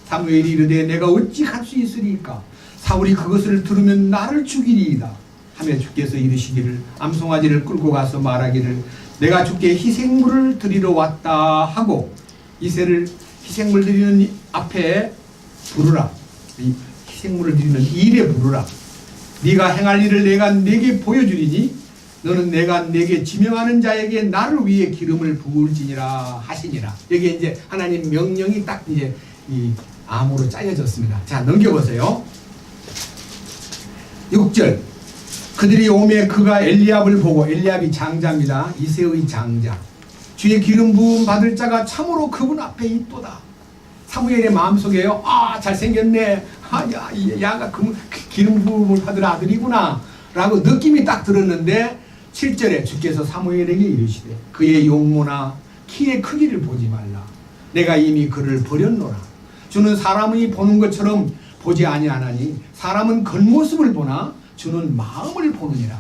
사무엘이 이르되 내가 어찌 갈 수 있으리까. 사울이 그것을 들으면 나를 죽이리이다 하며 주께서 이르시기를 암송아지를 끌고 가서 말하기를 내가 주께 희생물을 드리러 왔다 하고 이새를 희생물 드리는 앞에 부르라. 희생물을 드리는 일에 부르라. 네가 행할 일을 내가 네게 보여주리니 너는 내가 네게 지명하는 자에게 나를 위해 기름을 부을지니라 하시니라. 여기 이제 하나님 명령이 딱 이제 이 암으로 짜여졌습니다. 자, 넘겨보세요. 6절. 그들이 오매 그가 엘리압을 보고, 엘리압이 장자입니다. 이새의 장자. 주의 기름 부음 받을 자가 참으로 그분 앞에 있도다. 사무엘의 마음속에요. 아, 잘생겼네. 야가 기름 부음을 받을 아들이구나 라고 느낌이 딱 들었는데 7절에 주께서 사무엘에게 이르시되 그의 용모나 키의 크기를 보지 말라. 내가 이미 그를 버렸노라. 주는 사람이 보는 것처럼 보지 아니하나니 사람은 겉모습을 보나 주는 마음을 보느니라.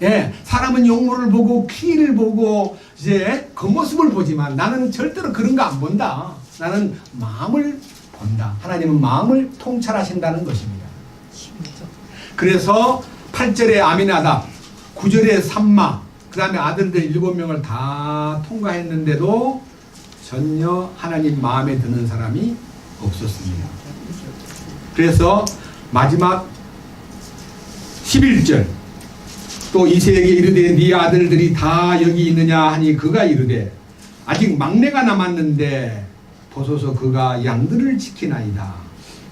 예, 사람은 용모를 보고 키를 보고 이제 겉모습을 보지만 나는 절대로 그런 거 안 본다. 나는 마음을 본다. 하나님은 마음을 통찰하신다는 것입니다. 그래서 8절에 아미나답, 9절에 삼마, 그 다음에 아들들 7명을 다 통과했는데도 전혀 하나님 마음에 드는 사람이 없었습니다. 그래서 마지막 11절 또 이새에게 이르되 네 아들들이 다 여기 있느냐 하니 그가 이르되 아직 막내가 남았는데 보소서 그가 양들을 지키나이다.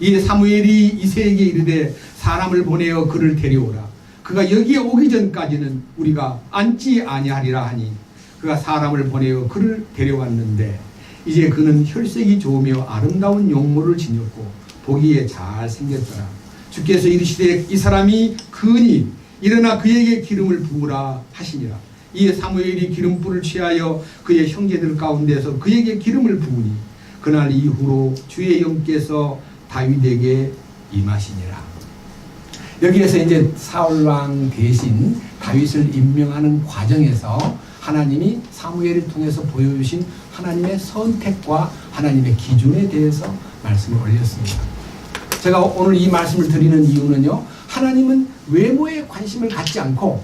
이에 사무엘이 이새에게 이르되 사람을 보내어 그를 데려오라. 그가 여기에 오기 전까지는 우리가 앉지 아니하리라 하니 그가 사람을 보내어 그를 데려왔는데 이제 그는 혈색이 좋으며 아름다운 용모를 지녔고 보기에 잘생겼더라. 주께서 이르시되 이 사람이 그니 일어나 그에게 기름을 부으라 하시니라. 이에 사무엘이 기름불을 취하여 그의 형제들 가운데서 그에게 기름을 부으니 그날 이후로 주의 영께서 다윗에게 임하시니라. 여기에서 이제 사울왕 대신 다윗을 임명하는 과정에서 하나님이 사무엘을 통해서 보여주신 하나님의 선택과 하나님의 기준에 대해서 말씀을 올렸습니다. 제가 오늘 이 말씀을 드리는 이유는요, 하나님은 외모에 관심을 갖지 않고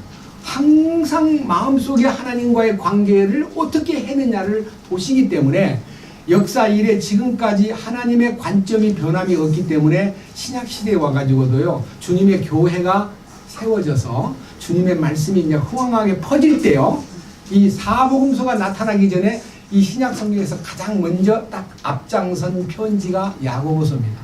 항상 마음속에 하나님과의 관계를 어떻게 했느냐를 보시기 때문에 역사 이래 지금까지 하나님의 관점이 변함이 없기 때문에 신약시대에 와가지고도요, 주님의 교회가 세워져서 주님의 말씀이 이제 흥황하게 퍼질 때요, 이 사복음서가 나타나기 전에 이 신약 성경에서 가장 먼저 딱 앞장선 편지가 야고보서입니다.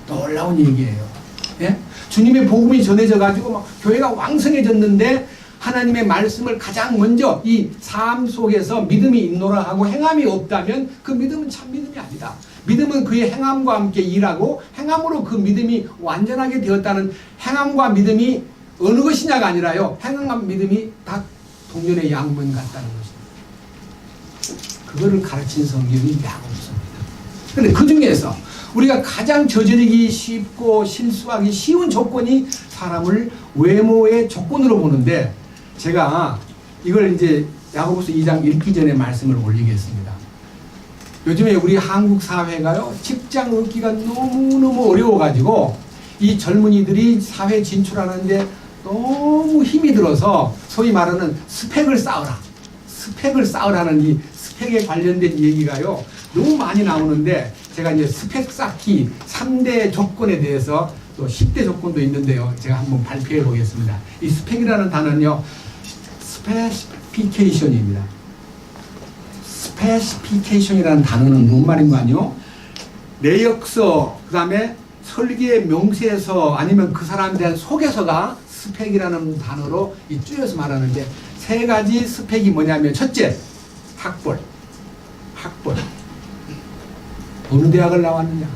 놀라운 얘기예요. 예? 주님의 복음이 전해져 가지고 막 교회가 왕성해졌는데 하나님의 말씀을 가장 먼저 이 삶 속에서 믿음이 있노라 하고 행함이 없다면 그 믿음은 참 믿음이 아니다. 믿음은 그의 행함과 함께 일하고 행함으로 그 믿음이 완전하게 되었다는, 행함과 믿음이 어느 것이냐가 아니라요, 행함과 믿음이 다 동년의 양문 같다는 것입니다. 그거를 가르친 성경이 야고보서입니다. 그런데 그 중에서 우리가 가장 저지르기 쉽고 실수하기 쉬운 조건이 사람을 외모의 조건으로 보는데, 제가 이걸 이제 야고보서 2장 읽기 전에 말씀을 올리겠습니다. 요즘에 우리 한국 사회가요, 직장 얻기가 너무너무 어려워가지고 이 젊은이들이 사회 진출하는데 너무 힘이 들어서 소위 말하는 스펙을 쌓으라, 스펙을 쌓으라는 이 스펙에 관련된 얘기가요 너무 많이 나오는데, 제가 이제 스펙 쌓기 3대 조건에 대해서 또 10대 조건도 있는데요, 제가 한번 발표해 보겠습니다. 이 스펙이라는 단어는요, 스페시피케이션입니다. 스페시피케이션이라는 단어는 뭔 말인가 아니요? 내역서, 그 다음에 설계의 명세서, 아니면 그 사람에 대한 소개서가 스펙이라는 단어로 줄여서 말하는데, 세 가지 스펙이 뭐냐면, 첫째, 학벌. 어느 대학을 나왔느냐.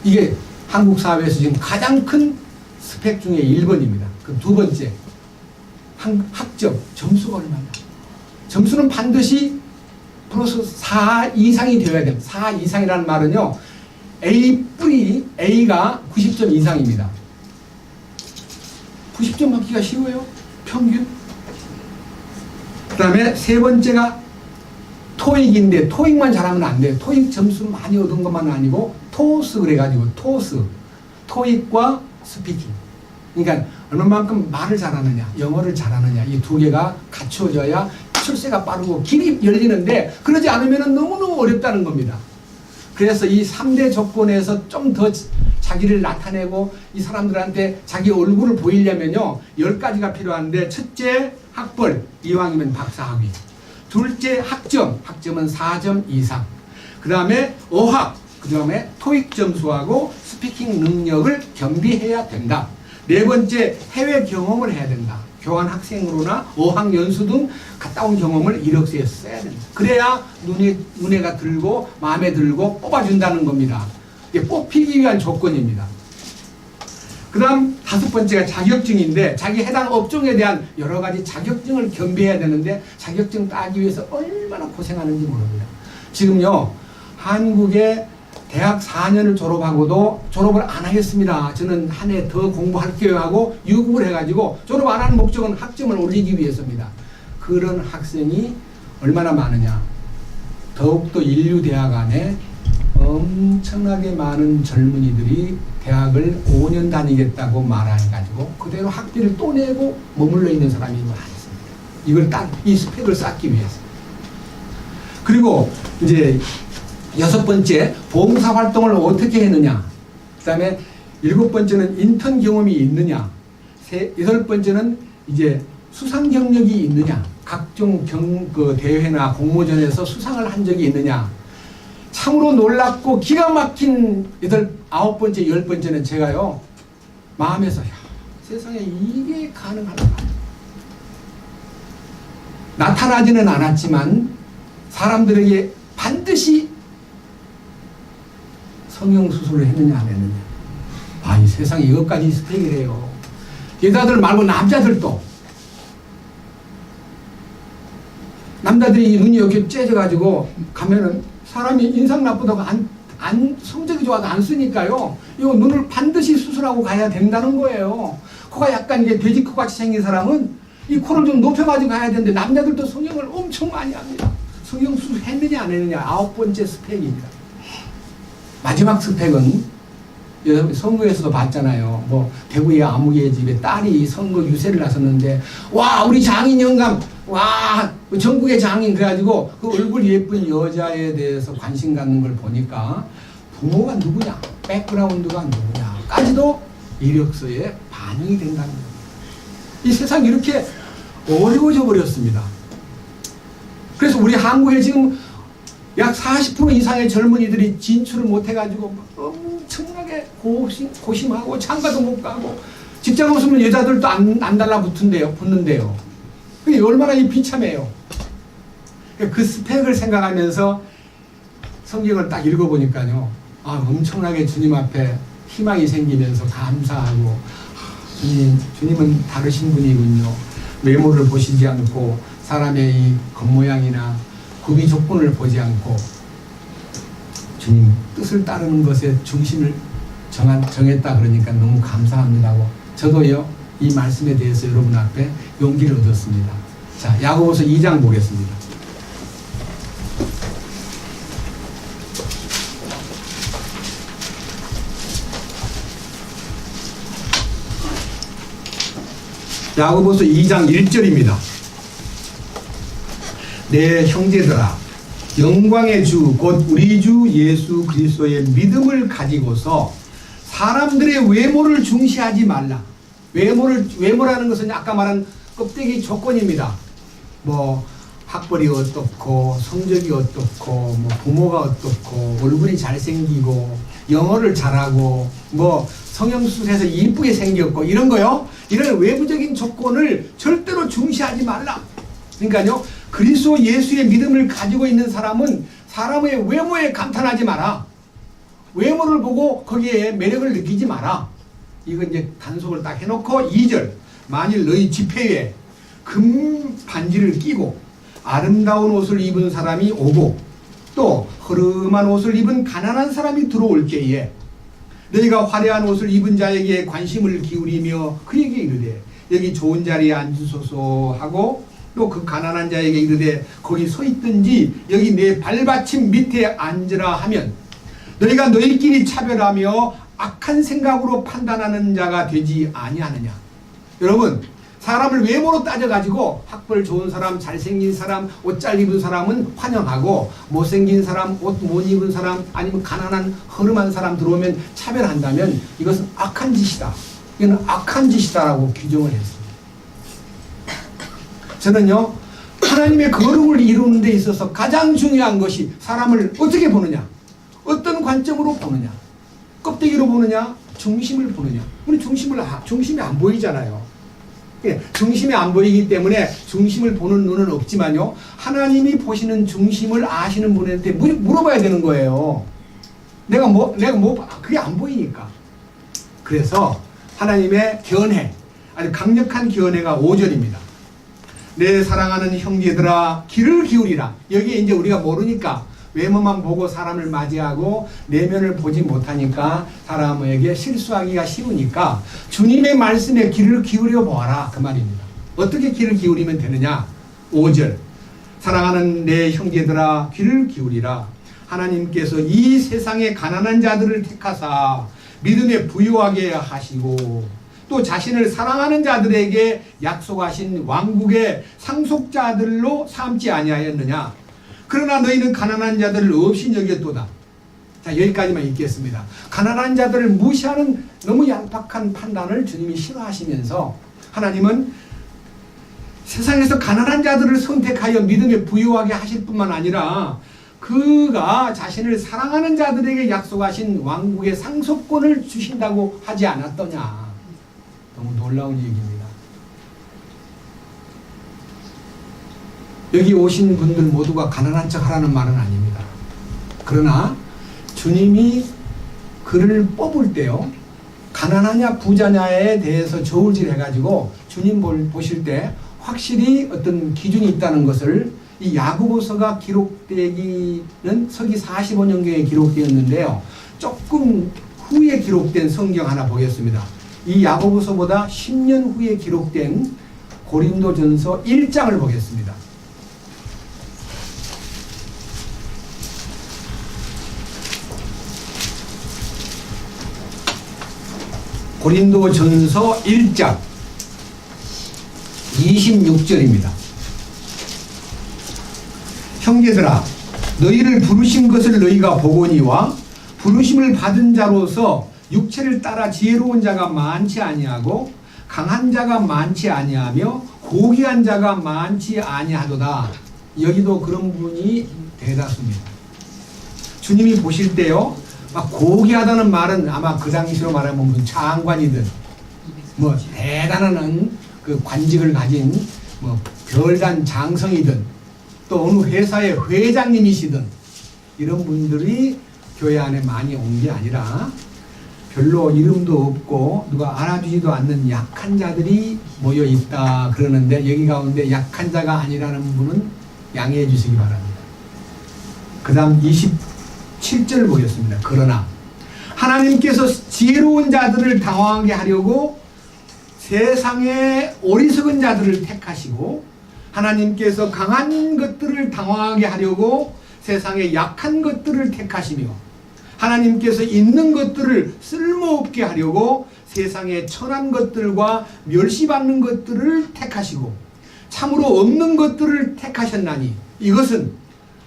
이게 한국 사회에서 지금 가장 큰 스펙 중에 1번입니다. 그럼 두 번째, 학점, 점수가 얼마냐. 점수는 반드시 플러스 4 이상이 되어야 됩니다. 4 이상이라는 말은요, A가 90점 이상입니다. 90점 받기가 쉬워요? 평균? 그 다음에 세 번째가 토익인데, 토익만 잘하면 안 돼요. 토익 점수 많이 얻은 것만은 아니고 토스 그래가지고 토익과 스피킹, 그러니까 얼마만큼 말을 잘하느냐, 영어를 잘하느냐, 이 두 개가 갖춰져야 출세가 빠르고 길이 열리는데, 그러지 않으면 너무너무 어렵다는 겁니다. 그래서 이 3대 조건에서 좀 더 자기를 나타내고 이 사람들한테 자기 얼굴을 보이려면요, 10가지가 필요한데, 첫째 학벌, 이왕이면 박사학위. 둘째 학점은 4점 이상. 그 다음에 어학, 그 다음에 토익 점수하고 스피킹 능력을 겸비해야 된다. 네 번째, 해외 경험을 해야 된다. 교환 학생으로나 어학 연수 등 갔다 온 경험을 이력서에 써야 된다. 그래야 눈에가 들고 마음에 들고 뽑아준다는 겁니다. 이게 뽑히기 위한 조건입니다. 그 다음 다섯 번째가 자격증인데, 자기 해당 업종에 대한 여러 가지 자격증을 겸비해야 되는데, 자격증 따기 위해서 얼마나 고생하는지 모릅니다. 지금요, 한국에 대학 4년을 졸업하고도 졸업을 안 하겠습니다, 저는 한 해 더 공부할게요 하고 유급을 해가지고 졸업 안 하는 목적은 학점을 올리기 위해서입니다. 그런 학생이 얼마나 많으냐. 더욱더 인류 대학 안에 엄청나게 많은 젊은이들이 대학을 5년 다니겠다고 말해가지고 그대로 학비를 또 내고 머물러 있는 사람이 많습니다. 이걸 이 스펙을 쌓기 위해서. 그리고 이제 6번째, 봉사활동을 어떻게 했느냐. 그 다음에 7번째는 인턴 경험이 있느냐. 8번째는 이제 수상 경력이 있느냐. 각종 대회나 공모전에서 수상을 한 적이 있느냐. 참으로 놀랍고 기가 막힌 9번째, 10번째는 제가요, 마음에서, 야, 세상에 이게 가능할까. 나타나지는 않았지만 사람들에게 반드시 성형수술을 했느냐 안 했느냐. 아, 이 세상에 이것까지 스펙이래요. 여자들 말고 남자들도. 남자들이 눈이 이렇게 째져가지고 가면은 사람이 인상 나쁘다고 성적이 좋아도 안 쓰니까요, 이거 눈을 반드시 수술하고 가야 된다는 거예요. 코가 약간 이게 돼지 코같이 생긴 사람은 이 코를 좀 높여가지고 가야 되는데, 남자들도 성형을 엄청 많이 합니다. 성형 수술 했느냐 안 했느냐. 9번째 스펙입니다. 마지막 스펙은 선거에서도 봤잖아요. 뭐 대구의 아무개 집에 딸이 선거 유세를 나섰는데 와 우리 장인 영감 와 전국의 장인 그래가지고 그 얼굴 예쁜 여자에 대해서 관심 갖는 걸 보니까 부모가 누구냐 백그라운드가 누구냐까지도 이력서에 반영이 된다는 거예요. 이 세상이 이렇게 어려워져 버렸습니다. 그래서 우리 한국에 지금 약 40% 이상의 젊은이들이 진출을 못해가지고 엄청나게 고심하고 장가도 못 가고 직장 없으면 여자들도 안 붙는데요. 그게 얼마나 비참해요. 그 스펙을 생각하면서 성경을 딱 읽어보니까요. 엄청나게 주님 앞에 희망이 생기면서 감사하고 주님은 다르신 분이군요. 외모를 보시지 않고 사람의 이 겉모양이나 구비 조건을 보지 않고 주님 뜻을 따르는 것에 중심을 정했다 그러니까 너무 감사합니다고 저도요 이 말씀에 대해서 여러분 앞에 용기를 얻었습니다. 자, 야고보서 2장 보겠습니다. 야고보서 2장 1절입니다. 내 형제들아 영광의 주 곧 우리 주 예수 그리스도의 믿음을 가지고서 사람들의 외모를 중시하지 말라. 외모라는 것은 아까 말한 껍데기 조건입니다. 뭐 학벌이 어떻고 성적이 어떻고 뭐 부모가 어떻고 얼굴이 잘생기고 영어를 잘하고 뭐 성형수술해서 이쁘게 생겼고 이런 거요. 이런 외부적인 조건을 절대로 중시하지 말라. 그러니까요. 그리스도 예수의 믿음을 가지고 있는 사람은 사람의 외모에 감탄하지 마라. 외모를 보고 거기에 매력을 느끼지 마라. 이건 이제 단속을 딱 해놓고 2절 만일 너희 집회에 금 반지를 끼고 아름다운 옷을 입은 사람이 오고 또 허름한 옷을 입은 가난한 사람이 들어올 때에 너희가 화려한 옷을 입은 자에게 관심을 기울이며 그에게 이르되 여기 좋은 자리에 앉으소서 하고 또 그 가난한 자에게 이르되 거기 서 있든지 여기 내 발받침 밑에 앉으라 하면 너희가 너희끼리 차별하며 악한 생각으로 판단하는 자가 되지 아니하느냐. 여러분 사람을 외모로 따져가지고 학벌 좋은 사람, 잘생긴 사람, 옷 잘 입은 사람은 환영하고 못생긴 사람, 옷 못 입은 사람 아니면 가난한 허름한 사람 들어오면 차별한다면 이것은 악한 짓이다. 이건 악한 짓이다라고 규정을 했습니다. 저는요 하나님의 거룩을 이루는 데 있어서 가장 중요한 것이 사람을 어떻게 보느냐, 어떤 관점으로 보느냐, 껍데기로 보느냐, 중심을 보느냐. 우리 중심이 안 보이잖아요. 중심이 안 보이기 때문에 중심을 보는 눈은 없지만요 하나님이 보시는 중심을 아시는 분한테 물어봐야 되는 거예요. 내가 그게 안 보이니까. 그래서 하나님의 견해, 아주 강력한 견해가 5절입니다. 내 사랑하는 형제들아 귀를 기울이라. 여기에 이제 우리가 모르니까 외모만 보고 사람을 맞이하고 내면을 보지 못하니까 사람에게 실수하기가 쉬우니까 주님의 말씀에 귀를 기울여 보아라 그 말입니다. 어떻게 귀를 기울이면 되느냐. 5절 사랑하는 내 형제들아 귀를 기울이라. 하나님께서 이 세상의 가난한 자들을 택하사 믿음에 부유하게 하시고 또 자신을 사랑하는 자들에게 약속하신 왕국의 상속자들로 삼지 아니하였느냐. 그러나 너희는 가난한 자들을 없이 여겼도다. 자, 여기까지만 읽겠습니다. 가난한 자들을 무시하는 너무 얄팍한 판단을 주님이 싫어하시면서 하나님은 세상에서 가난한 자들을 선택하여 믿음에 부유하게 하실 뿐만 아니라 그가 자신을 사랑하는 자들에게 약속하신 왕국의 상속권을 주신다고 하지 않았더냐. 너무 놀라운 얘기입니다. 여기 오신 분들 모두가 가난한 척 하라는 말은 아닙니다. 그러나 주님이 그를 뽑을 때요 가난하냐 부자냐에 대해서 저울질 해가지고 주님 보실 때 확실히 어떤 기준이 있다는 것을 이 야고보서가 기록되기는 서기 45년경에 기록되었는데요 조금 후에 기록된 성경 하나 보겠습니다. 이 야고보서보다 10년 후에 기록된 고린도전서 1장을 보겠습니다. 고린도전서 1장 26절입니다. 형제들아, 너희를 부르신 것을 너희가 보거니와 부르심을 받은 자로서 육체를 따라 지혜로운 자가 많지 아니하고 강한 자가 많지 아니하며 고귀한 자가 많지 아니하도다. 여기도 그런 분이 대다수입니다. 주님이 보실 때요, 막 고귀하다는 말은 아마 그 당시로 말하면 무슨 장관이든 뭐 대단한 그 관직을 가진 뭐 별단 장성이든 또 어느 회사의 회장님이시든 이런 분들이 교회 안에 많이 온 게 아니라 별로 이름도 없고 누가 알아주지도 않는 약한 자들이 모여 있다 그러는데, 여기 가운데 약한 자가 아니라는 분은 양해해 주시기 바랍니다. 그 다음 27절 보겠습니다. 그러나 하나님께서 지혜로운 자들을 당황하게 하려고 세상의 어리석은 자들을 택하시고 하나님께서 강한 것들을 당황하게 하려고 세상의 약한 것들을 택하시며 하나님께서 있는 것들을 쓸모없게 하려고 세상의 천한 것들과 멸시받는 것들을 택하시고 참으로 없는 것들을 택하셨나니 이것은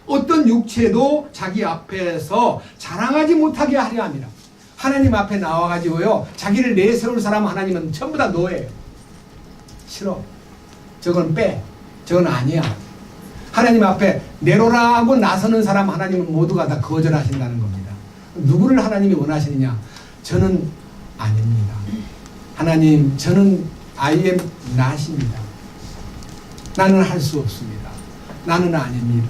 어떤 육체도 자기 앞에서 자랑하지 못하게 하려 합니다. 하나님 앞에 나와가지고요, 자기를 내세울 사람 하나님은 전부 다 노예요. 싫어. 저건 빼. 저건 아니야. 하나님 앞에 내로라 하고 나서는 사람 하나님은 모두가 다 거절하신다는 겁니다. 누구를 하나님이 원하시느냐? 저는 아닙니다. 하나님, 저는 I am not입니다. 나는 할 수 없습니다. 나는 아닙니다.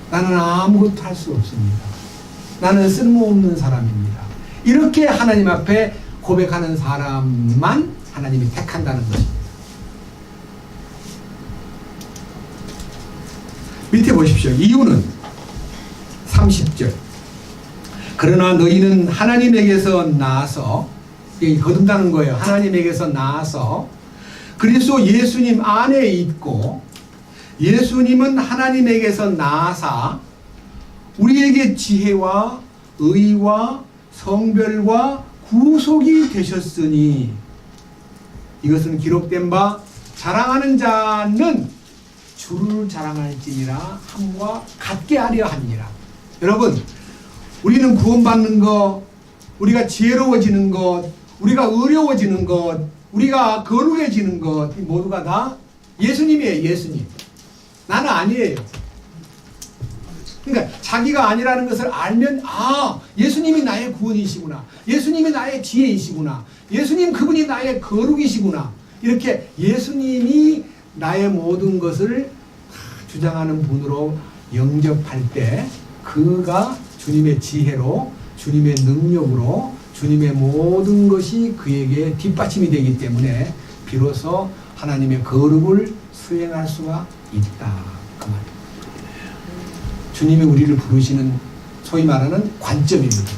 나는 아무것도 할 수 없습니다. 나는 쓸모없는 사람입니다. 이렇게 하나님 앞에 고백하는 사람만 하나님이 택한다는 것입니다. 밑에 보십시오. 이유는 30절. 그러나 너희는 하나님에게서 나서, 여기 거듭나는 거예요. 하나님에게서 나서 그리스도 예수님 안에 있고 예수님은 하나님에게서 나사 우리에게 지혜와 의와 성별과 구속이 되셨으니 이것은 기록된 바 자랑하는 자는 주를 자랑할지니라 함과 같게 하려 함이니라. 여러분, 우리는 구원받는 것, 우리가 지혜로워지는 것, 우리가 의로워지는 것, 우리가 거룩해지는 것, 이 모두가 다 예수님이에요. 예수님. 나는 아니에요. 그러니까 자기가 아니라는 것을 알면, 아, 예수님이 나의 구원이시구나, 예수님이 나의 지혜이시구나, 예수님 그분이 나의 거룩이시구나, 이렇게 예수님이 나의 모든 것을 주장하는 분으로 영접할 때 그가 주님의 지혜로, 주님의 능력으로, 주님의 모든 것이 그에게 뒷받침이 되기 때문에 비로소 하나님의 거룩을 수행할 수가 있다, 그 말입니다. 주님이 우리를 부르시는 소위 말하는 관점입니다.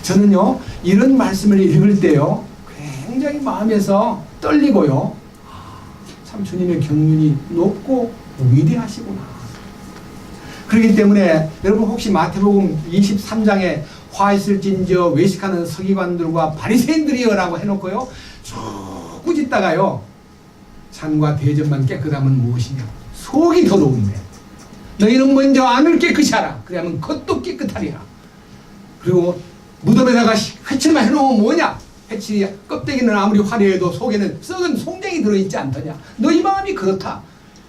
저는요, 이런 말씀을 읽을 때요, 굉장히 마음에서 떨리고요, 참 주님의 경륜이 높고 위대하시구나. 그렇기 때문에 여러분, 혹시 마태복음 23장에 화 있을진저 외식하는 서기관들과 바리새인들이여라고 해놓고요, 쭉 꾸짖다가요, 산과 대접만 깨끗하면 무엇이냐, 속이 더러운데 너희는 먼저 안을 깨끗이 하라, 그러면 겉도 깨끗하리라. 그리고 무덤에다가 회칠만 해놓으면 뭐냐, 회칠이 껍데기는 아무리 화려해도 속에는 썩은 송장이 들어있지 않더냐. 너희 마음이 그렇다.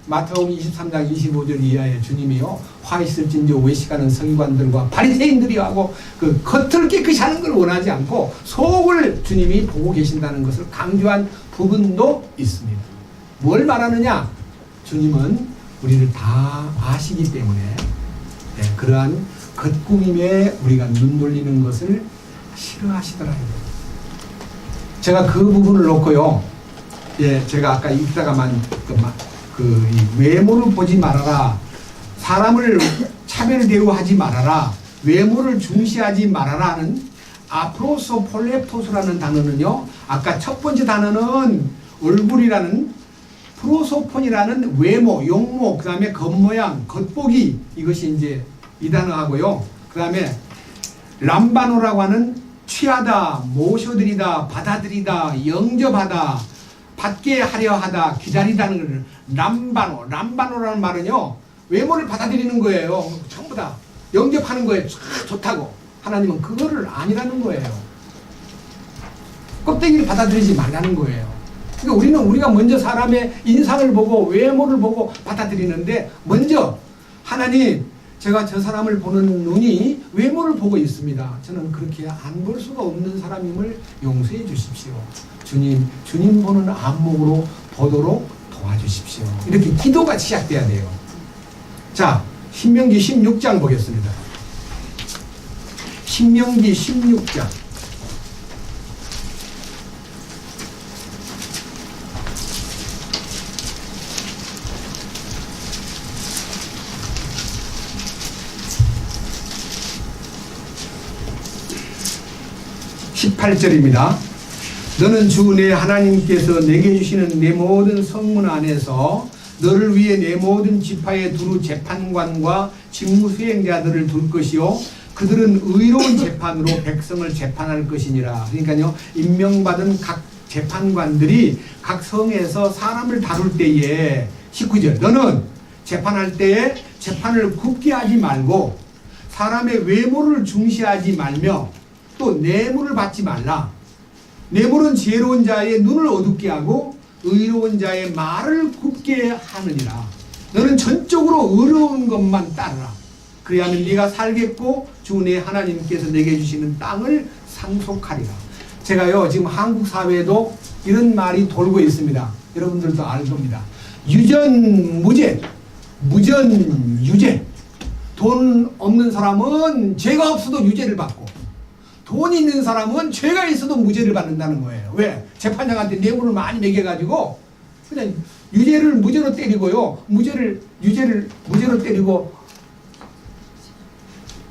마태복음 23장 25절 이하에 주님이요, 화 있을진저 외식하는 서기관들과 바리새인들이 하고 그 겉을 깨끗이 하는 걸 원하지 않고 속을 주님이 보고 계신다는 것을 강조한 부분도 있습니다. 뭘 말하느냐? 주님은 우리를 다 아시기 때문에 그러한 겉구김에 우리가 눈 돌리는 것을 싫어하시더라고요. 제가 그 부분을 놓고요, 제가 아까 읽다가만 이 외모를 보지 말아라, 사람을 차별 대우하지 말아라, 외모를 중시하지 말아라는 아프로소폴레토스라는 단어는요, 아까 첫 번째 단어는 얼굴이라는 프로소폰이라는 외모, 용모, 그 다음에 겉모양, 겉보기, 이것이 이제 이 단어하고요. 그 다음에 람바노라고 하는 취하다, 모셔드리다, 받아들이다, 영접하다, 받게 하려 하다, 기다리다는 걸 람바노라는 말은요, 외모를 받아들이는 거예요. 전부 다 영접하는 거예요. 좋다고. 하나님은 그거를 아니라는 거예요. 껍데기를 받아들이지 말라는 거예요. 그러니까 우리가 먼저 사람의 인상을 보고 외모를 보고 받아들이는데, 먼저 하나님, 제가 저 사람을 보는 눈이 외모를 보고 있습니다. 저는 그렇게 안 볼 수가 없는 사람임을 용서해 주십시오. 주님 보는 안목으로 보도록 도와주십시오. 이렇게 기도가 시작돼야 돼요. 자, 신명기 16장 보겠습니다. 신명기 16장. 18절입니다. 너는 주 내 하나님께서 내게 주시는 내 모든 성문 안에서 너를 위해 내 모든 지파에 두루 재판관과 직무 수행자들을 둘 것이요 그들은 의로운 재판으로 백성을 재판할 것이니라. 그러니까요, 임명받은 각 재판관들이 각 성에서 사람을 다룰 때에, 19절, 너는 재판할 때에 재판을 굽게 하지 말고 사람의 외모를 중시하지 말며 또 뇌물을 받지 말라. 뇌물은 지혜로운 자의 눈을 어둡게 하고 의로운 자의 말을 굽게 하느니라. 너는 전적으로 의로운 것만 따르라. 그리하면 네가 살겠고 주 내 하나님께서 내게 주시는 땅을 상속하리라. 제가요, 지금 한국 사회에도 이런 말이 돌고 있습니다. 여러분들도 알 겁니다. 유전무죄, 무전유죄. 돈 없는 사람은 죄가 없어도 유죄를 받고, 돈 있는 사람은 죄가 있어도 무죄를 받는다는 거예요. 왜? 재판장한테 뇌물을 많이 매겨가지고 그냥 유죄를 무죄로 때리고요, 유죄를 무죄로 때리고,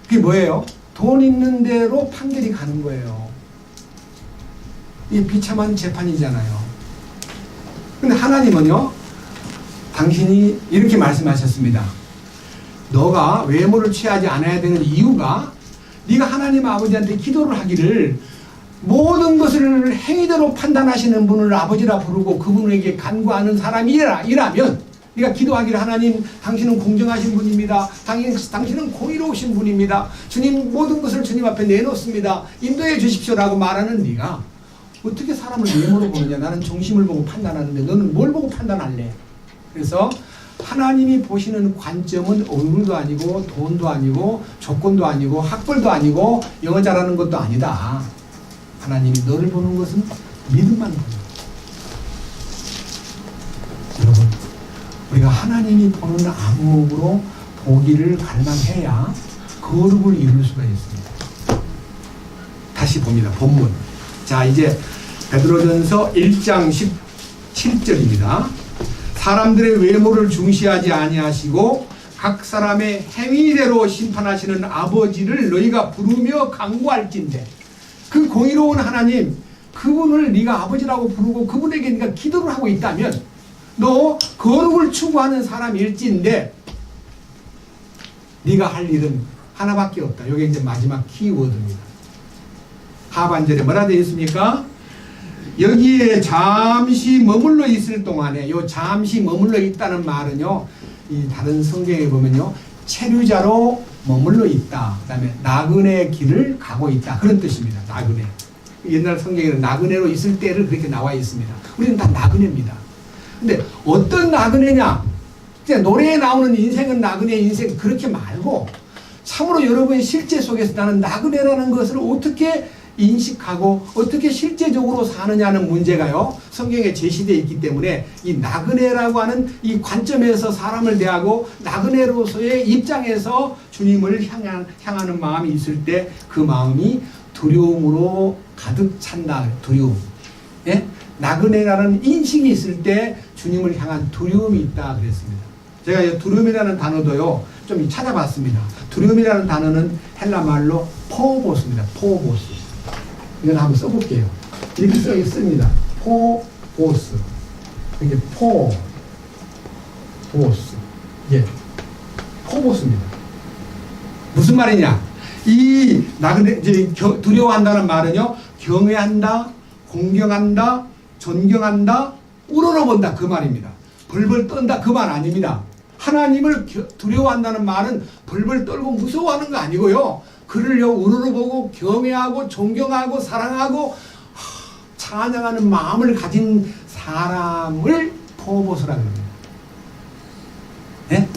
그게 뭐예요? 돈 있는 대로 판결이 가는 거예요. 이 비참한 재판이잖아요. 근데 하나님은요, 당신이 이렇게 말씀하셨습니다. 너가 외모를 취하지 않아야 되는 이유가, 네가 하나님 아버지한테 기도를 하기를 모든 것을 행위대로 판단하시는 분을 아버지라 부르고 그분에게 간구하는 사람이라면, 네가 기도하기를 하나님, 당신은 공정하신 분입니다. 당신은 공의로우신 분입니다. 주님, 모든 것을 주님 앞에 내놓습니다. 인도해 주십시오라고 말하는 네가 어떻게 사람을 외모로 보느냐. 나는 중심을 보고 판단하는데 너는 뭘 보고 판단할래? 그래서 하나님이 보시는 관점은 얼굴도 아니고 돈도 아니고 조건도 아니고 학벌도 아니고 영어 잘하는 것도 아니다. 하나님이 너를 보는 것은 믿음만 보는 거예요. 여러분, 우리가 하나님이 보는 안목으로 보기를 갈망해야 거룩을 이룰 수가 있습니다. 다시 봅니다. 본문. 자, 이제 베드로전서 1장 17절입니다. 사람들의 외모를 중시하지 아니하시고 각 사람의 행위대로 심판하시는 아버지를 너희가 부르며 간구할진대. 그 공의로운 하나님, 그분을 네가 아버지라고 부르고 그분에게 네가 기도를 하고 있다면 너 거룩을 추구하는 사람일진데 네가 할 일은 하나밖에 없다. 이게 이제 마지막 키워드입니다. 하반절에 뭐라 되어 있습니까? 여기에 잠시 머물러 있을 동안에, 요 잠시 머물러 있다는 말은요, 이 다른 성경에 보면요, 체류자로 머물러 있다. 그 다음에 나그네 길을 가고 있다. 그런 뜻입니다. 나그네. 옛날 성경에는 나그네로 있을 때를 그렇게 나와 있습니다. 우리는 다 나그네입니다. 근데 어떤 나그네냐? 그냥 노래에 나오는 인생은 나그네 인생, 그렇게 말고 참으로 여러분 실제 속에서 나는 나그네라는 것을 어떻게 인식하고 어떻게 실제적으로 사느냐는 문제가요, 성경에 제시되어 있기 때문에 이 나그네라고 하는 이 관점에서 사람을 대하고 나그네로서의 입장에서 주님을 향하는 마음이 있을 때 그 마음이 두려움으로 가득 찬다. 두려움. 예? 나그네라는 인식이 있을 때 주님을 향한 두려움이 있다 그랬습니다. 제가 이 두려움이라는 단어도요 좀 찾아봤습니다. 두려움이라는 단어는 헬라 말로 포보스입니다. 포보스. 이건 한번 써볼게요. 이렇게 씁니다. 포보스. 이게 포보스. 예. 포보스입니다. 무슨 말이냐? 이 나그네 이제 두려워한다는 말은요, 경외한다, 공경한다, 존경한다, 우러러본다 그 말입니다. 벌벌 떤다 그 말 아닙니다. 하나님을 두려워한다는 말은 벌벌 떨고 무서워하는 거 아니고요. 그를요 우러러보고 경외하고 존경하고 사랑하고 찬양하는 마음을 가진 사람을 포보스라고 합니다. 네?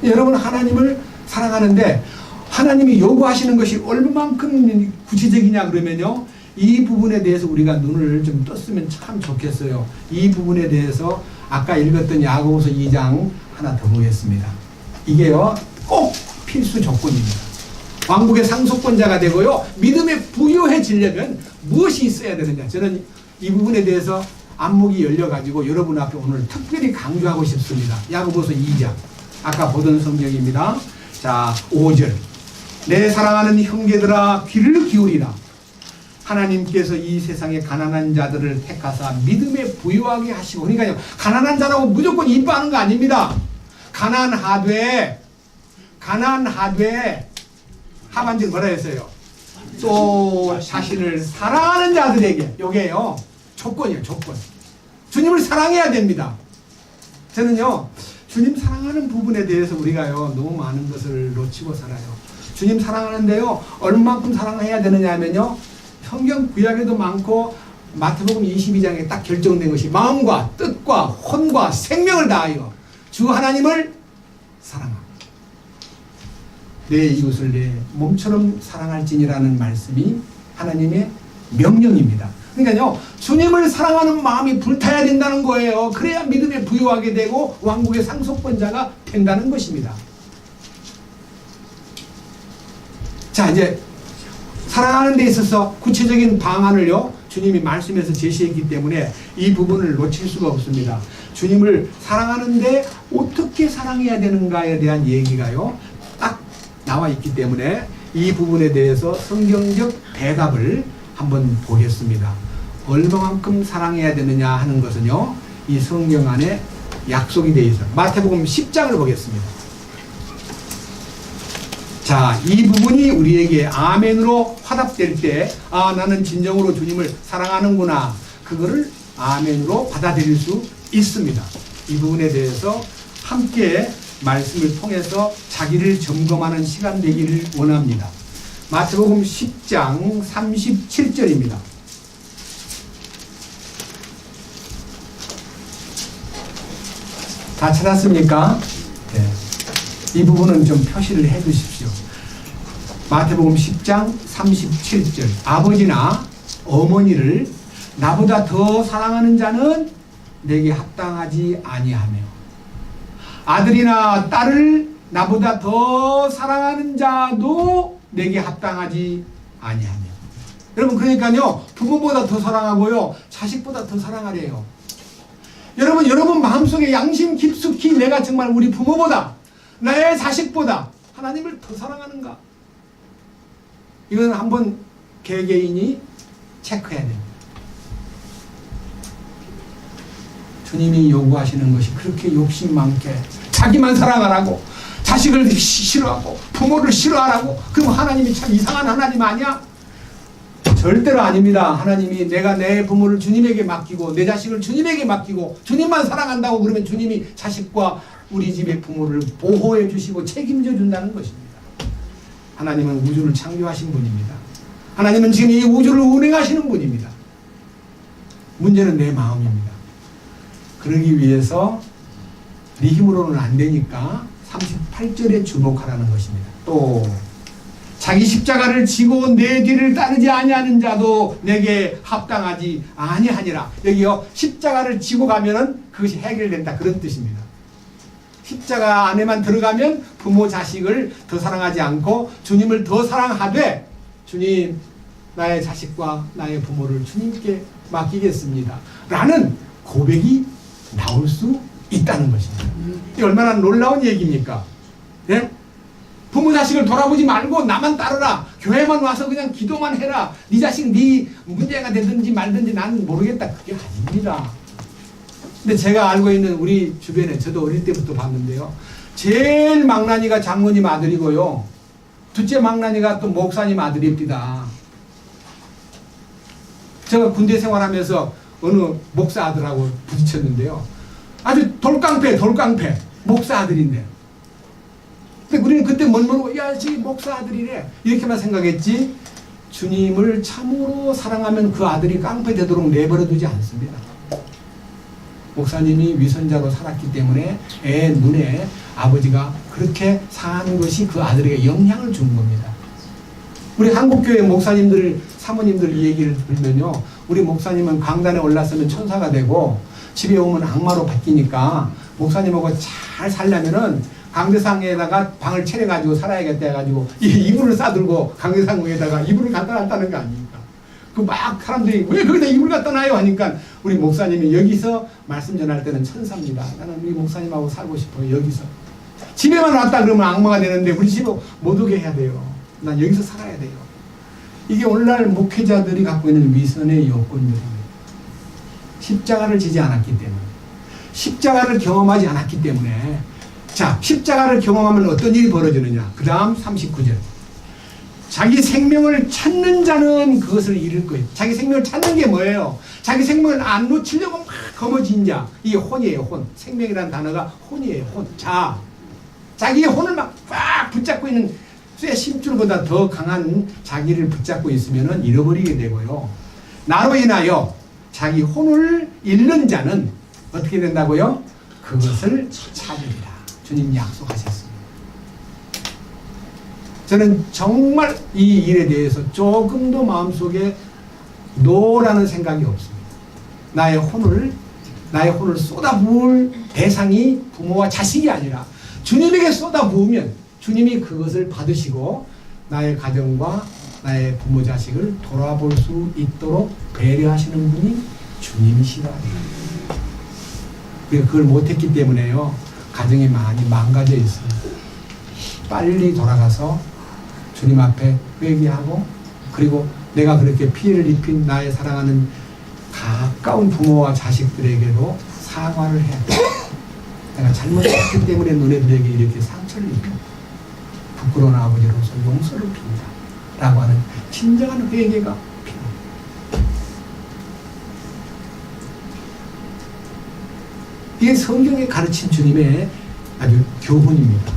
여러분 하나님을 사랑하는데 하나님이 요구하시는 것이 얼마만큼 구체적이냐 그러면요, 이 부분에 대해서 우리가 눈을 좀 떴으면 참 좋겠어요. 이 부분에 대해서 아까 읽었던 야고보서 2장 하나 더 보겠습니다. 이게요 꼭 필수 조건입니다. 왕국의 상속권자가 되고요 믿음에 부유해지려면 무엇이 있어야 되느냐, 저는 이 부분에 대해서 안목이 열려가지고 여러분 앞에 오늘 특별히 강조하고 싶습니다. 야고보서 2장 아까 보던 성경입니다. 자 5절, 내 사랑하는 형제들아 귀를 기울이라. 하나님께서 이 세상에 가난한 자들을 택하사 믿음에 부유하게 하시고, 그러니까요 가난한 자라고 무조건 이뻐하는 거 아닙니다. 가난하되 하반절 뭐라 했어요? 또 자신을 사랑하는 자들에게, 요게요 조건이에요. 조건. 주님을 사랑해야 됩니다. 저는요 주님 사랑하는 부분에 대해서 우리가요 너무 많은 것을 놓치고 살아요. 주님 사랑하는데요 얼마만큼 사랑해야 되느냐 하면요, 성경 구약에도 많고 마태복음 22장에 딱 결정된 것이 마음과 뜻과 혼과 생명을 다하여 주 하나님을 사랑하고 내 이웃을 내 몸처럼 사랑할지니라는 말씀이 하나님의 명령입니다. 그러니까요 주님을 사랑하는 마음이 불타야 된다는 거예요. 그래야 믿음에 부유하게 되고 왕국의 상속권자가 된다는 것입니다. 자 이제 사랑하는 데 있어서 구체적인 방안을요 주님이 말씀에서 제시했기 때문에 이 부분을 놓칠 수가 없습니다. 주님을 사랑하는데 어떻게 사랑해야 되는가에 대한 얘기가요 딱 나와 있기 때문에 이 부분에 대해서 성경적 대답을 한번 보겠습니다. 얼마만큼 사랑해야 되느냐 하는 것은요 이 성경 안에 약속이 되어 있어요. 마태복음 10장을 보겠습니다. 자, 이 부분이 우리에게 아멘으로 화답될 때, 아, 나는 진정으로 주님을 사랑하는구나, 그거를 아멘으로 받아들일 수 있습니다. 이 부분에 대해서 함께 말씀을 통해서 자기를 점검하는 시간 되기를 원합니다. 마태복음 10장 37절입니다. 다 찾았습니까? 네. 이 부분은 좀 표시를 해 주십시오. 마태복음 10장 37절, 아버지나 어머니를 나보다 더 사랑하는 자는 내게 합당하지 아니하며 아들이나 딸을 나보다 더 사랑하는 자도 내게 합당하지 아니하며. 여러분 그러니까요 부모보다 더 사랑하고요 자식보다 더 사랑하래요. 여러분 마음속에 양심 깊숙이 내가 정말 우리 부모보다 나의 자식보다 하나님을 더 사랑하는가? 이건 한번 개개인이 체크해야 됩니다. 주님이 요구하시는 것이 그렇게 욕심 많게 자기만 사랑하라고, 자식을 싫어하고 부모를 싫어하라고, 그럼 하나님이 참 이상한 하나님 아니야? 절대로 아닙니다. 하나님이 내가 내 부모를 주님에게 맡기고 내 자식을 주님에게 맡기고 주님만 사랑한다고 그러면 주님이 자식과 우리 집의 부모를 보호해 주시고 책임져 준다는 것입니다. 하나님은 우주를 창조하신 분입니다. 하나님은 지금 이 우주를 운행하시는 분입니다. 문제는 내 마음입니다. 그러기 위해서 네 힘으로는 안 되니까 38절에 주목하라는 것입니다. 또 자기 십자가를 지고 내 뒤를 따르지 아니하는 자도 내게 합당하지 아니하니라. 여기요 십자가를 지고 가면은 그것이 해결된다 그런 뜻입니다. 십자가 안에만 들어가면 부모 자식을 더 사랑하지 않고 주님을 더 사랑하되, 주님 나의 자식과 나의 부모를 주님께 맡기겠습니다 라는 고백이 나올 수 있다는 것입니다. 이게 얼마나 놀라운 얘기입니까? 네? 부모 자식을 돌아보지 말고 나만 따르라, 교회만 와서 그냥 기도만 해라, 네 자식 네 문제가 되든지 말든지 나는 모르겠다, 그게 아닙니다. 근데 제가 알고 있는 우리 주변에 저도 어릴 때부터 봤는데요, 제일 망나니가 장모님 아들이고요, 둘째 망나니가 또 목사님 아들입니다. 제가 군대 생활하면서 어느 목사 아들하고 부딪혔는데요. 아주 돌깡패 목사 아들인데. 근데 우리는 그때 뭔 야, 저 목사 아들이래 이렇게만 생각했지 주님을 참으로 사랑하면 그 아들이 깡패 되도록 내버려 두지 않습니다. 목사님이 위선자로 살았기 때문에 애 눈에 아버지가 그렇게 사는 것이 그 아들에게 영향을 준 겁니다. 우리 한국교회 목사님들 사모님들 이 얘기를 들으면요, 우리 목사님은 강단에 올랐으면 천사가 되고 집에 오면 악마로 바뀌니까 목사님하고 잘 살려면은 강대상에다가 방을 차려가지고 살아야겠다 해가지고 이불을 싸들고 강대상 위에다가 이불을 갖다 놨다는 거 아닙니까? 그 막 사람들이 왜 거기다 이불 갖다 놔요 하니까 우리 목사님이 여기서 말씀 전할 때는 천사입니다. 나는 우리 목사님하고 살고 싶어요. 여기서 집에만 왔다 그러면 악마가 되는데 우리 집에 못 오게 해야 돼요. 난 여기서 살아야 돼요. 이게 오늘날 목회자들이 갖고 있는 위선의 요건들입니다. 십자가를 지지 않았기 때문에, 십자가를 경험하지 않았기 때문에. 자, 십자가를 경험하면 어떤 일이 벌어지느냐. 그 다음 39절. 자기 생명을 찾는 자는 그것을 잃을 거예요. 자기 생명을 찾는 게 뭐예요? 자기 생명을 안 놓치려고 막 거머쥔 자. 이게 혼이에요. 혼. 생명이라는 단어가 혼이에요. 혼. 자, 자기의 혼을 막 붙잡고 있는 쇠 심줄보다 더 강한 자기를 붙잡고 있으면 잃어버리게 되고요. 나로 인하여 자기 혼을 잃는 자는 어떻게 된다고요? 그것을 찾으리라. 주님 약속하셨습니다. 저는 정말 이 일에 대해서 조금도 마음속에 노라는 생각이 없습니다. 나의 혼을 쏟아부을 대상이 부모와 자식이 아니라 주님에게 쏟아부으면 주님이 그것을 받으시고 나의 가정과 나의 부모 자식을 돌아볼 수 있도록 배려하시는 분이 주님이시다. 우리가 그걸 못했기 때문에요, 가정이 많이 망가져 있습니다. 빨리 돌아가서 주님 앞에 회개하고, 그리고 내가 그렇게 피해를 입힌 나의 사랑하는 가까운 부모와 자식들에게도 사과를 해야 돼. 내가 잘못했기 때문에 너네들에게 이렇게 상처를 입힌다. 부끄러운 아버지로서 용서를 빈다 라고 하는 진정한 회개가 필요합니다. 이게 성경에 가르친 주님의 아주 교훈입니다.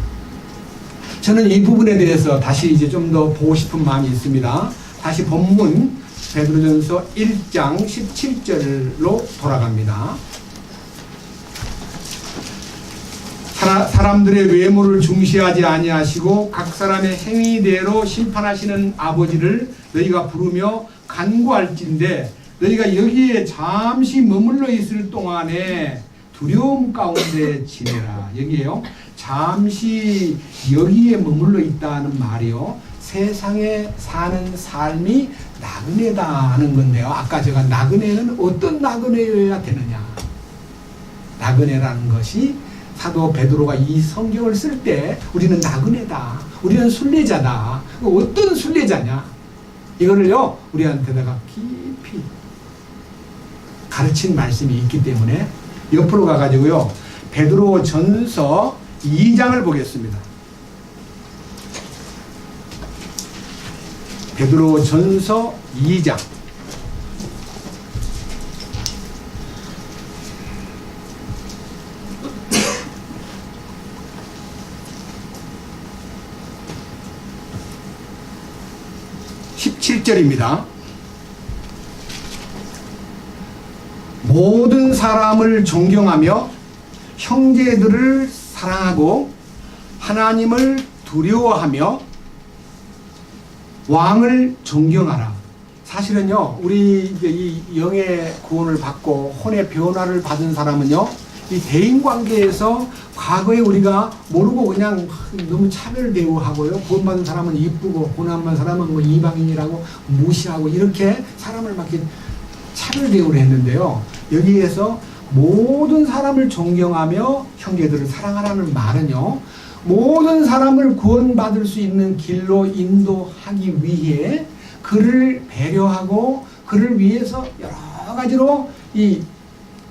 저는 이 부분에 대해서 다시 이제 좀 더 보고 싶은 마음이 있습니다. 다시 본문 베드로전서 1장 17절로 돌아갑니다. 사람들의 외모를 중시하지 아니하시고 각 사람의 행위대로 심판하시는 아버지를 너희가 부르며 간구할진대 너희가 여기에 잠시 머물러 있을 동안에 두려움 가운데 지내라. 여기에요. 잠시 여기에 머물러 있다는 말이요, 세상에 사는 삶이 나그네다 하는 건데요. 아까 제가 나그네는 어떤 나그네여야 되느냐. 나그네라는 것이 사도 베드로가 이 성경을 쓸 때 우리는 나그네다, 우리는 순례자다. 어떤 순례자냐, 이거를요 우리한테다가 깊이 가르친 말씀이 있기 때문에 옆으로 가가지고요 베드로 전서 2장을 보겠습니다. 베드로 전서 2장 17절입니다. 모든 사람을 존경하며 형제들을 사랑하고 하나님을 두려워하며 왕을 존경하라. 사실은요, 우리 이제 이 영의 구원을 받고 혼의 변화를 받은 사람은요, 이 대인관계에서 과거에 우리가 모르고 그냥 너무 차별 대우하고요, 구원받은 사람은 이쁘고 고난받은 사람은 뭐 이방인이라고 무시하고 이렇게 사람을 막 이렇게 차별 대우를 했는데요, 여기에서 모든 사람을 존경하며 형제들을 사랑하라는 말은요, 모든 사람을 구원받을 수 있는 길로 인도하기 위해 그를 배려하고 그를 위해서 여러 가지로 이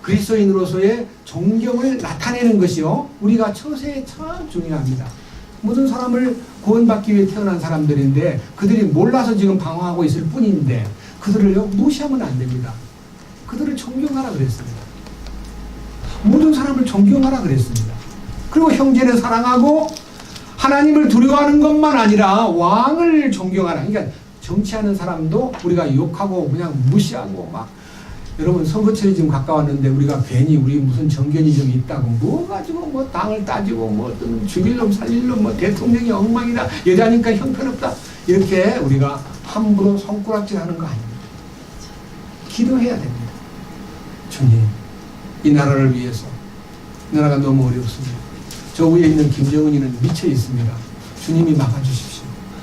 그리스도인으로서의 존경을 나타내는 것이요, 우리가 처세에 참 중요합니다. 모든 사람을 구원받기 위해 태어난 사람들인데 그들이 몰라서 지금 방황하고 있을 뿐인데 그들을요 무시하면 안 됩니다. 그들을 존경하라 그랬습니다. 모든 사람을 존경하라 그랬습니다. 그리고 형제를 사랑하고 하나님을 두려워하는 것만 아니라 왕을 존경하라. 그러니까 정치하는 사람도 우리가 욕하고 그냥 무시하고 막 여러분 선거철이 지금 가까웠는데 우리가 괜히 우리 무슨 정견이 좀 있다고 뭐 가지고 뭐 당을 따지고 뭐 어떤 죽일 놈 살릴 놈 뭐 대통령이 엉망이다 여자니까 형편없다 이렇게 우리가 함부로 손가락질하는 거 아닙니다. 기도해야 됩니다. 주님 이 나라를 위해서 이 나라가 너무 어렵습니다. 저 위에 있는 김정은이는 미쳐 있습니다. 주님이 막아주십시오.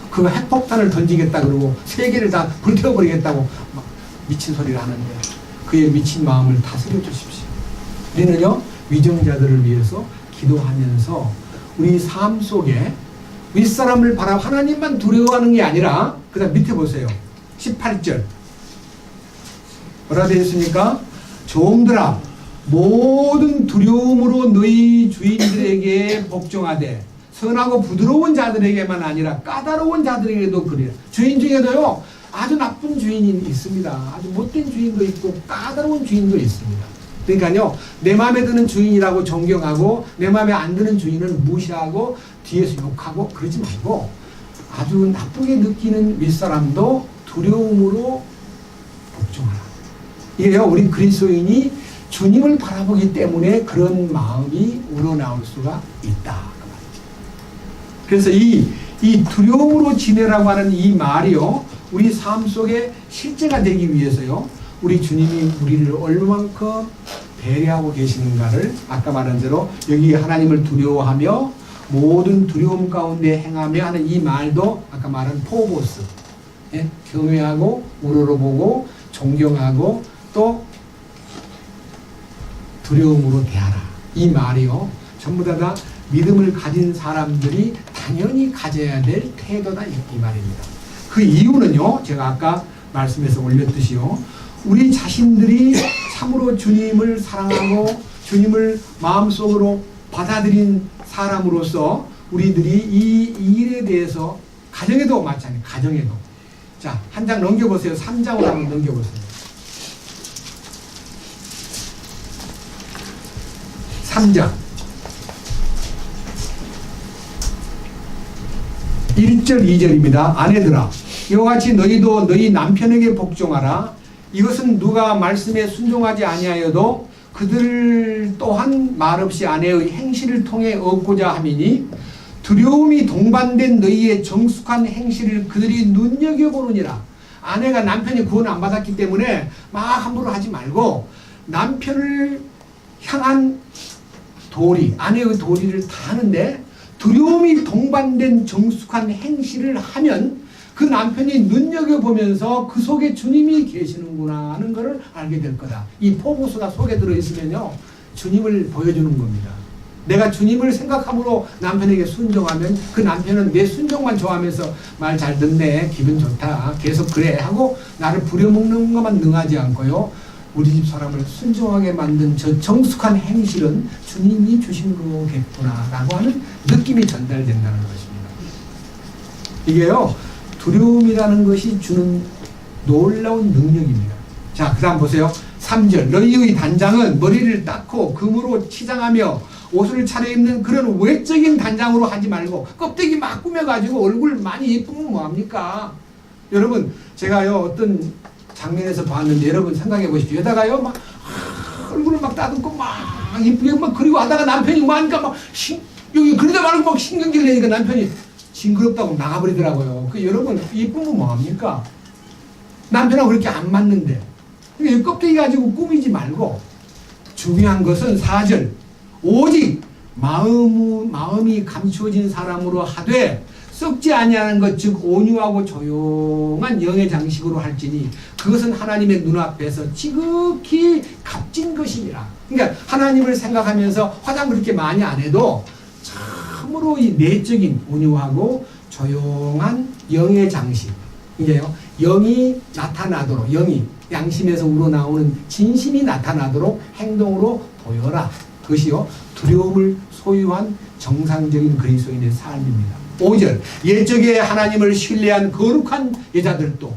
그가 핵폭탄을 던지겠다 그러고 세계를 다 불태워버리겠다고 막 미친 소리를 하는데 그의 미친 마음을 다스려 주십시오. 우리는요 위정자들을 위해서 기도하면서 우리 삶 속에 윗사람을 바라 하나님만 두려워하는 게 아니라 그 다음 밑에 보세요. 18절 뭐라 되어 있습니까? 종들아 모든 두려움으로 너희 주인들에게 복종하되 선하고 부드러운 자들에게만 아니라 까다로운 자들에게도 그래요. 주인 중에도요 아주 나쁜 주인이 있습니다. 아주 못된 주인도 있고 까다로운 주인도 있습니다. 그러니까요 내 마음에 드는 주인이라고 존경하고 내 마음에 안 드는 주인은 무시하고 뒤에서 욕하고 그러지 말고 아주 나쁘게 느끼는 윗사람도 두려움으로 복종하라. 이게요 우리 그리스도인이 주님을 바라보기 때문에 그런 마음이 우러나올 수가 있다. 그래서 이 두려움으로 지내라고 하는 이 말이요 우리 삶 속에 실제가 되기 위해서요 우리 주님이 우리를 얼마만큼 배려하고 계시는가를 아까 말한 대로 여기 하나님을 두려워하며 모든 두려움 가운데 행하며 하는 이 말도 아까 말한 포보스 경외하고 우러러보고 존경하고 또 두려움으로 대하라. 이 말이요 전부 다 믿음을 가진 사람들이 당연히 가져야 될 태도다 이 말입니다. 그 이유는요 제가 아까 말씀에서 올렸듯이요 우리 자신들이 참으로 주님을 사랑하고 주님을 마음속으로 받아들인 사람으로서 우리들이 이 일에 대해서 가정에도 마찬가지 가정에도 자 한 장 넘겨보세요. 3장으로 한번 넘겨보세요. 3장 1절 2절입니다. 아내들아 이와 같이 너희도 너희 남편에게 복종하라. 이것은 누가 말씀에 순종하지 아니하여도 그들 또한 말없이 아내의 행실을 통해 얻고자 함이니 두려움이 동반된 너희의 정숙한 행실을 그들이 눈여겨보느니라. 아내가 남편이 구원 안 받았기 때문에 막 함부로 하지 말고 남편을 향한 도리, 아내의 도리를 다 하는데 두려움이 동반된 정숙한 행실을 하면 그 남편이 눈여겨보면서 그 속에 주님이 계시는구나 하는 것을 알게 될 거다. 이 포고수가 속에 들어있으면요 주님을 보여주는 겁니다. 내가 주님을 생각함으로 남편에게 순종하면 그 남편은 내 순종만 좋아하면서 말 잘 듣네 기분 좋다 계속 그래 하고 나를 부려먹는 것만 능하지 않고요 우리 집 사람을 순종하게 만든 저 정숙한 행실은 주님이 주신 거겠구나 라고 하는 느낌이 전달된다는 것입니다. 이게요 두려움이라는 것이 주는 놀라운 능력입니다. 자, 그 다음 보세요. 3절 너희의 단장은 머리를 닦고 금으로 치장하며 옷을 차려입는 그런 외적인 단장으로 하지 말고 껍데기 막 꾸며가지고 얼굴 많이 예쁘면 뭐합니까? 여러분 제가요 어떤 장면에서 봤는데 여러분 생각해 보십시오. 여다가요 막 얼굴을 막 따듬고 막 이쁘게 막 그리고 하다가 남편이 뭐 하니까 막 여기 그러다 말고 막 신경질 내니까 남편이 징그럽다고 나가버리더라고요. 그 여러분 이쁘면 뭐합니까? 남편하고 그렇게 안 맞는데 그러니까 껍데기 가지고 꾸미지 말고 중요한 것은 4절 오직 마음이 감추어진 사람으로 하되 썩지 아니하는 것 즉 온유하고 조용한 영의 장식으로 할지니 그것은 하나님의 눈앞에서 지극히 값진 것이니라. 그러니까 하나님을 생각하면서 화장 그렇게 많이 안 해도 참으로 이 내적인 온유하고 조용한 영의 장식 이제요 영이 나타나도록 영이 양심에서 우러나오는 진심이 나타나도록 행동으로 보여라 그것이요 두려움을 소유한 정상적인 그리스도인의 삶입니다. 5절 옛적에 하나님을 신뢰한 거룩한 여자들도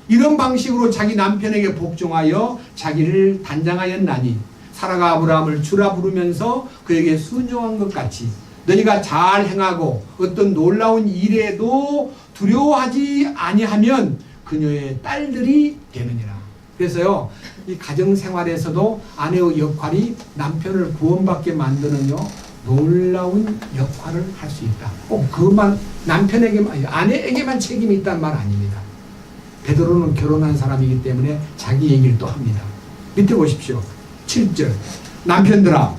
이런 방식으로 자기 남편에게 복종하여 자기를 단장하였나니 사라가 아브라함을 주라 부르면서 그에게 순종한 것 같이 너희가 잘 행하고 어떤 놀라운 일에도 두려워하지 아니하면 그녀의 딸들이 되느니라. 그래서요 이 가정생활에서도 아내의 역할이 남편을 구원받게 만드는요 놀라운 역할을 할 수 있다. 꼭 그것만 남편에게만 아내에게만 책임이 있다는 말 아닙니다. 베드로는 결혼한 사람이기 때문에 자기 얘기를 또 합니다. 밑에 보십시오. 7절 남편들아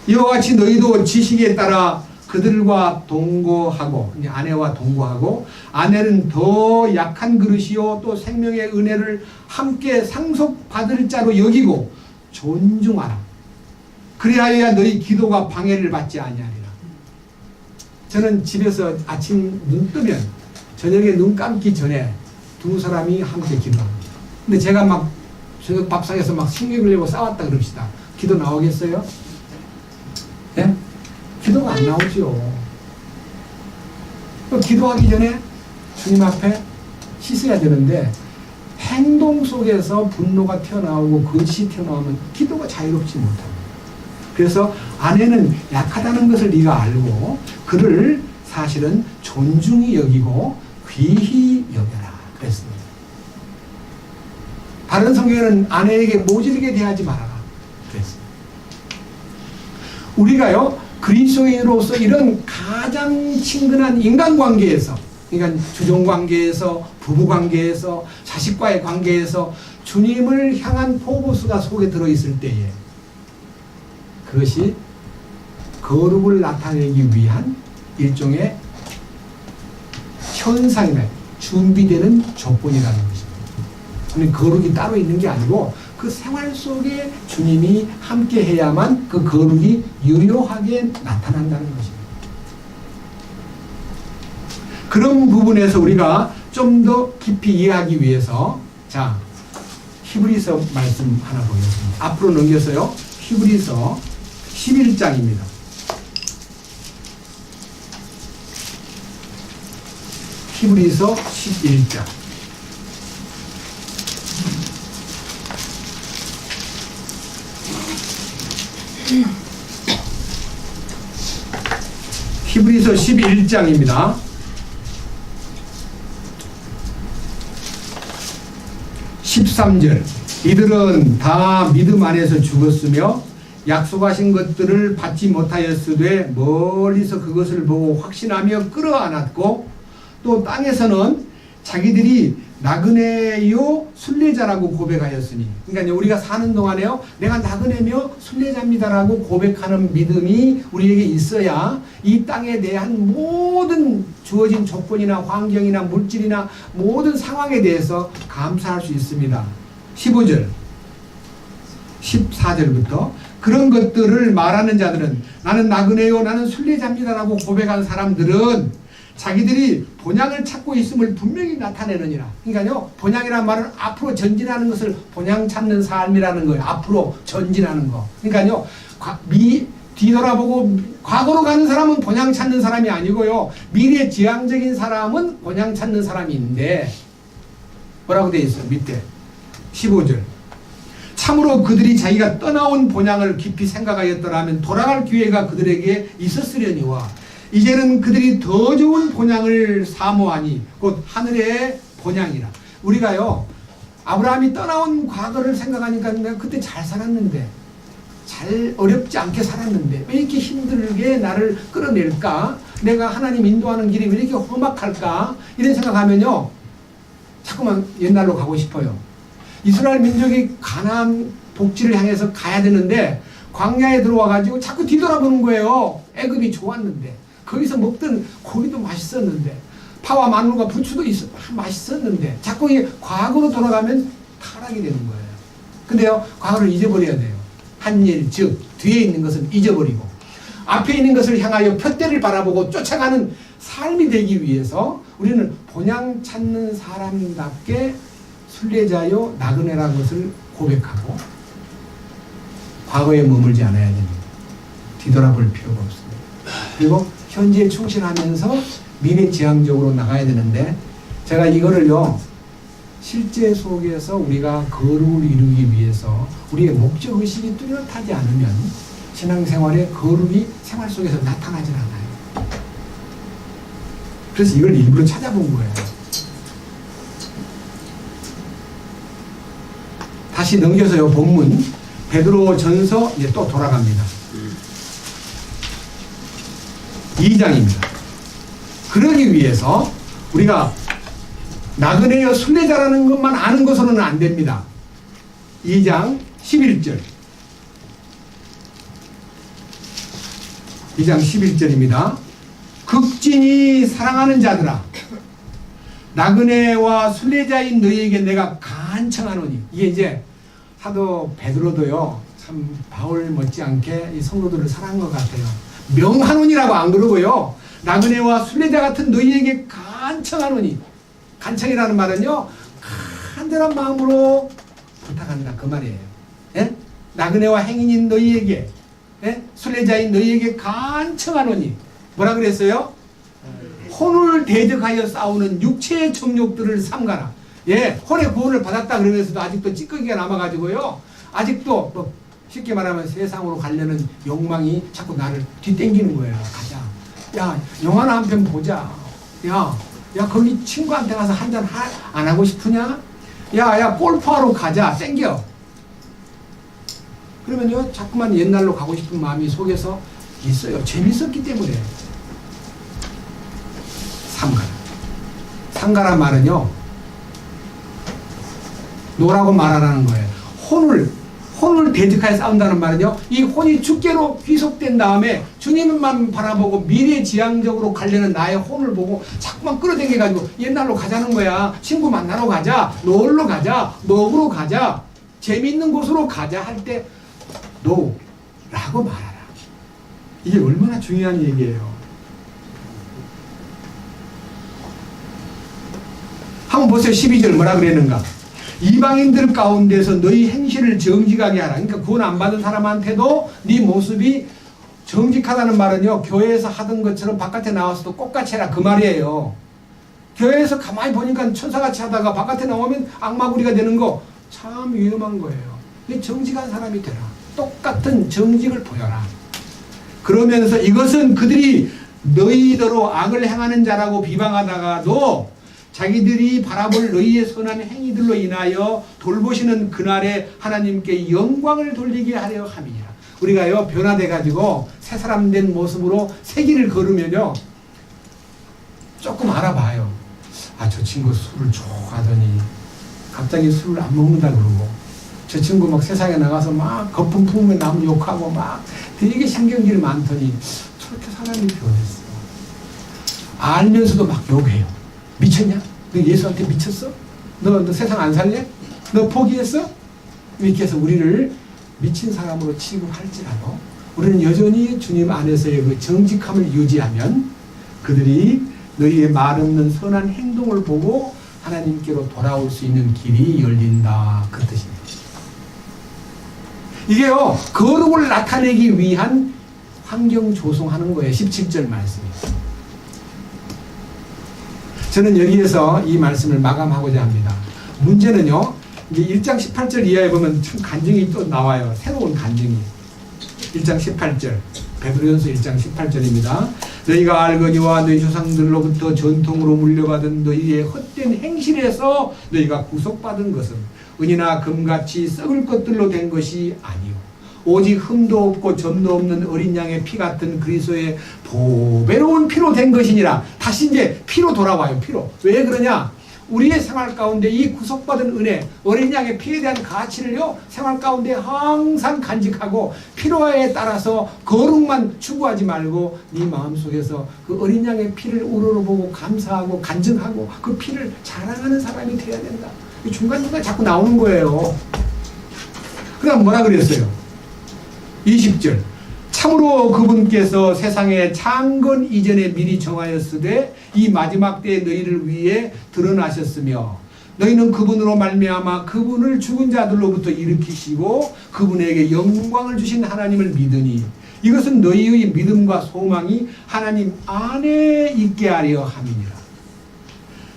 이와 같이 너희도 지식에 따라 그들과 동거하고 아내와 동거하고 아내는 더 약한 그릇이요 또 생명의 은혜를 함께 상속받을 자로 여기고 존중하라. 그리하여야 너희 기도가 방해를 받지 아니하리라. 저는 집에서 아침 눈 뜨면 저녁에 눈 감기 전에 두 사람이 함께 기도합니다. 근데 제가 막 저녁 밥상에서 막 신경을 내고 싸웠다 그럽시다. 기도 나오겠어요? 네? 기도가 안 나오죠. 기도하기 전에 주님 앞에 씻어야 되는데 행동 속에서 분노가 튀어나오고 거짓이 튀어나오면 기도가 자유롭지 못합니다. 그래서 아내는 약하다는 것을 네가 알고 그를 사실은 존중히 여기고 귀히 여겨라 그랬습니다. 다른 성경에는 아내에게 모질게 대하지 말아라 그랬습니다. 우리가요 그리스도인으로서 이런 가장 친근한 인간관계에서 그러니까 주종관계에서 부부관계에서 자식과의 관계에서 주님을 향한 포부수가 속에 들어있을 때에 그것이 거룩을 나타내기 위한 일종의 현상이나 준비되는 조건이라는 것입니다. 거룩이 따로 있는 게 아니고 그 생활 속에 주님이 함께 해야만 그 거룩이 유효하게 나타난다는 것입니다. 그런 부분에서 우리가 좀 더 깊이 이해하기 위해서 자 히브리서 말씀 하나 보겠습니다. 앞으로 넘겨서요. 히브리서 11장입니다. 히브리서 11장. 히브리서 11장입니다. 13절 이들은 다 믿음 안에서 죽었으며 약속하신 것들을 받지 못하였으되 멀리서 그것을 보고 확신하며 끌어안았고 또 땅에서는 자기들이 나그네요 순례자라고 고백하였으니 그러니까 우리가 사는 동안에요 내가 나그네며 순례자입니다라고 고백하는 믿음이 우리에게 있어야 이 땅에 대한 모든 주어진 조건이나 환경이나 물질이나 모든 상황에 대해서 감사할 수 있습니다. 15절 14절부터 그런 것들을 말하는 자들은 나는 나그네요 나는 순례자입니다라고 고백한 사람들은 자기들이 본향을 찾고 있음을 분명히 나타내느니라. 그러니까요 본향이라는 말은 앞으로 전진하는 것을 본향 찾는 삶이라는 거예요. 앞으로 전진하는 거. 그러니까요 뒤돌아보고 과거로 가는 사람은 본향 찾는 사람이 아니고요 미래 지향적인 사람은 본향 찾는 사람인데 뭐라고 되어 있어요? 밑에 15절 참으로 그들이 자기가 떠나온 본향을 깊이 생각하였더라면 돌아갈 기회가 그들에게 있었으려니와 이제는 그들이 더 좋은 본향을 사모하니 곧 하늘의 본향이라. 우리가요 아브라함이 떠나온 과거를 생각하니까 내가 그때 잘 살았는데 잘 어렵지 않게 살았는데 왜 이렇게 힘들게 나를 끌어낼까? 내가 하나님 인도하는 길이 왜 이렇게 험악할까? 이런 생각하면요 자꾸만 옛날로 가고 싶어요. 이스라엘 민족이 가나안 복지를 향해서 가야 되는데 광야에 들어와가지고 자꾸 뒤돌아보는 거예요. 애굽이 좋았는데 거기서 먹던 고기도 맛있었는데 파와 마늘과 부추도 맛있었는데 자꾸 과거로 돌아가면 타락이 되는 거예요. 근데요 과거를 잊어버려야 돼요. 한 일 즉 뒤에 있는 것은 잊어버리고 앞에 있는 것을 향하여 푯대를 바라보고 쫓아가는 삶이 되기 위해서 우리는 본향 찾는 사람답게 순례자요 나그네라는 것을 고백하고 과거에 머물지 않아야 됩니다. 뒤돌아볼 필요가 없습니다. 그리고 현재에 충실하면서 미래지향적으로 나가야 되는데, 제가 이거를요 실제 속에서 우리가 거룩을 이루기 위해서 우리의 목적의식이 뚜렷하지 않으면 신앙생활의 거룩이 생활 속에서 나타나질 않아요. 그래서 이걸 일부러 찾아본 거예요. 다시 넘겨서요, 본문 베드로 전서 이제 또 돌아갑니다. 2장입니다. 그러기 위해서 우리가 나그네여 순례자라는 것만 아는 것으로는 안 됩니다. 2장 11절. 2장 11절입니다. 극진히 사랑하는 자들아, 나그네와 순례자인 너희에게 내가 간청하노니. 이게 이제 사도 베드로도요 참 바울 못지않게 이 성도들을 사랑한 것 같아요. 명하노니라고 안 그러고요, 나그네와 순례자 같은 너희에게 간청하노니. 간청이라는 말은요 간절한 마음으로 부탁한다 그 말이에요. 예? 나그네와 행인인 너희에게, 예? 순례자인 너희에게 간청하노니. 뭐라 그랬어요? 혼을 대적하여 싸우는 육체의 정욕들을 삼가라. 예, 혼의 구원을 받았다 그러면서도 아직도 찌꺼기가 남아가지고요, 아직도 뭐 쉽게 말하면 세상으로 가려는 욕망이 자꾸 나를 뒤땡기는 거예요. 가자. 야, 영화나 한 편 보자. 야, 거기 친구한테 가서 한잔 안 하고 싶으냐? 야, 골프하러 가자. 땡겨. 그러면요, 자꾸만 옛날로 가고 싶은 마음이 속에서 있어요. 재밌었기 때문에. 삼가라. 삼가란 말은요, 노라고 말하라는 거예요. 혼을 대적하여 싸운다는 말은요, 이 혼이 주께로 귀속된 다음에 주님만 바라보고 미래지향적으로 가려는 나의 혼을 보고 자꾸만 끌어당겨가지고 옛날로 가자는 거야. 친구 만나러 가자, 놀러 가자, 먹으러 가자, 재밌는 곳으로 가자 할 때 노 라고 말하라. 이게 얼마나 중요한 얘기예요. 한번 보세요. 12절 뭐라 그랬는가? 이방인들 가운데서 너희 행실을 정직하게 하라. 그러니까 구원 안 받은 사람한테도 네 모습이 정직하다는 말은요, 교회에서 하던 것처럼 바깥에 나와서도 똑같이 해라 그 말이에요. 교회에서 가만히 보니까 천사같이 하다가 바깥에 나오면 악마구리가 되는 거 참 위험한 거예요. 정직한 사람이 되라. 똑같은 정직을 보여라. 그러면서 이것은 그들이 너희더러 악을 행하는 자라고 비방하다가도 자기들이 바라볼 너희의 선한 행위들로 인하여 돌보시는 그날에 하나님께 영광을 돌리게 하려 함이니라. 우리가요 변화돼 가지고 새 사람 된 모습으로 새 길을 걸으면요 조금 알아봐요. 아, 저 친구 술을 좋아하더니 갑자기 술을 안 먹는다 그러고, 저 친구 막 세상에 나가서 막 거품 품으면 남 욕하고 막 되게 신경질이 많더니 저렇게 사람이 변했어. 알면서도 막 욕해요. 미쳤냐? 너 예수한테 미쳤어? 너 세상 안 살래? 너 포기했어? 이렇게 해서 우리를 미친 사람으로 취급할지라도 우리는 여전히 주님 안에서의 그 정직함을 유지하면 그들이 너희의 말 없는 선한 행동을 보고 하나님께로 돌아올 수 있는 길이 열린다 그 뜻입니다. 이게요 거룩을 나타내기 위한 환경 조성하는 거예요. 17절 말씀이. 저는 여기에서 이 말씀을 마감하고자 합니다. 문제는요, 이제 1장 18절 이하에 보면 참 간증이 또 나와요. 새로운 간증이. 1장 18절. 베드로전서 1장 18절입니다. 너희가 알거니와 너희 조상들로부터 전통으로 물려받은 너희의 헛된 행실에서 너희가 구속받은 것은 은이나 금같이 썩을 것들로 된 것이 아니요 오직 흠도 없고 점도 없는 어린 양의 피 같은 그리스도의 보배로운 피로 된 것이니라. 다시 이제 피로 돌아와요. 피로. 왜 그러냐? 우리의 생활 가운데 이 구속받은 은혜, 어린 양의 피에 대한 가치를요 생활 가운데 항상 간직하고 필요에 따라서 거룩만 추구하지 말고 네 마음속에서 그 어린 양의 피를 우러러보고 감사하고 간증하고 그 피를 자랑하는 사람이 되어야 된다. 중간중간 자꾸 나오는 거예요. 그 다음 뭐라 그랬어요? 20절. 참으로 그분께서 세상의 창건 이전에 미리 정하였으되 이 마지막 때에 너희를 위해 드러나셨으며 너희는 그분으로 말미암아 그분을 죽은 자들로부터 일으키시고 그분에게 영광을 주신 하나님을 믿으니 이것은 너희의 믿음과 소망이 하나님 안에 있게 하려 함이니라.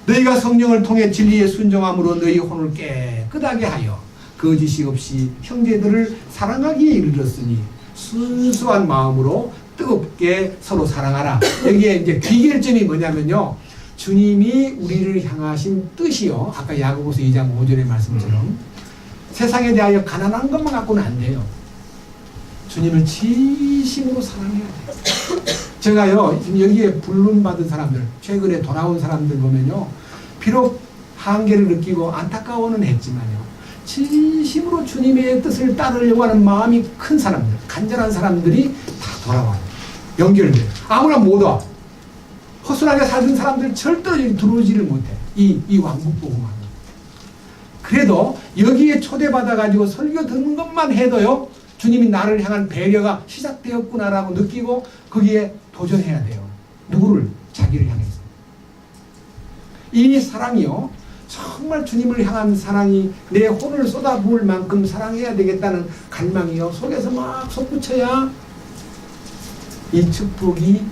너희가 성령을 통해 진리에 순종함으로 너희 혼을 깨끗하게 하여 거짓이 없이 형제들을 사랑하기에 이르렀으니 순수한 마음으로 뜨겁게 서로 사랑하라. 여기에 이제 귀결점이 뭐냐면요, 주님이 우리를 향하신 뜻이요, 아까 야고보서 2장 5절의 말씀처럼 세상에 대하여 가난한 것만 갖고는 안 돼요. 주님을 진심으로 사랑해야 돼요. 제가요, 지금 여기에 불륜받은 사람들, 최근에 돌아온 사람들 보면요, 비록 한계를 느끼고 안타까워는 했지만요, 진심으로 주님의 뜻을 따르려고 하는 마음이 큰 사람들, 간절한 사람들이 다 돌아와요. 연결돼요. 아무나 못 와. 허술하게 살던 사람들 절대로 여기 들어오지를 못해. 이 왕국 보고만. 그래도 여기에 초대받아가지고 설교 듣는 것만 해도요, 주님이 나를 향한 배려가 시작되었구나라고 느끼고 거기에 도전해야 돼요. 누구를? 자기를 향해서. 이 사랑이요, 정말 주님을 향한 사랑이 내 혼을 쏟아부을 만큼 사랑해야 되겠다는 갈망이요, 속에서 막 솟구쳐야 이 축복이,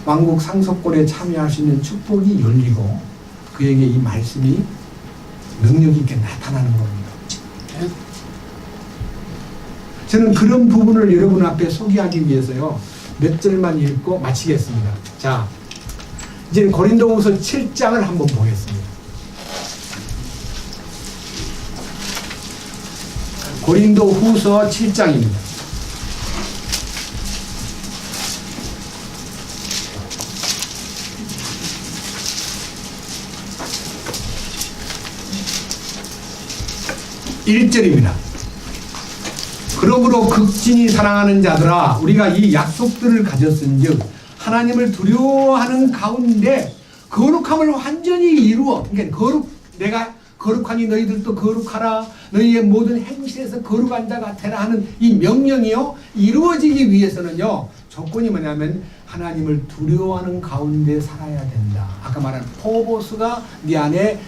왕국 상속권에 참여할 수 있는 축복이 열리고 그에게 이 말씀이 능력 있게 나타나는 겁니다. 저는 그런 부분을 여러분 앞에 소개하기 위해서요, 몇 절만 읽고 마치겠습니다. 자, 이제 고린도후서 7장을 한번 보겠습니다. 고린도후서 7장입니다. (1절입니다) 그러므로 극진히 사랑하는 자들아, 우리가 이 약속들을 가졌은즉 하나님을 두려워하는 가운데 거룩함을 완전히 이루어, 그러니까 내가 거룩하니 너희들도 거룩하라, 너희의 모든 행실에서 거룩한 자가 되라 하는 이 명령이요, 이루어지기 위해서는요, 조건이 뭐냐면 하나님을 두려워하는 가운데 살아야 된다. 아까 말한 포보스가 네 안에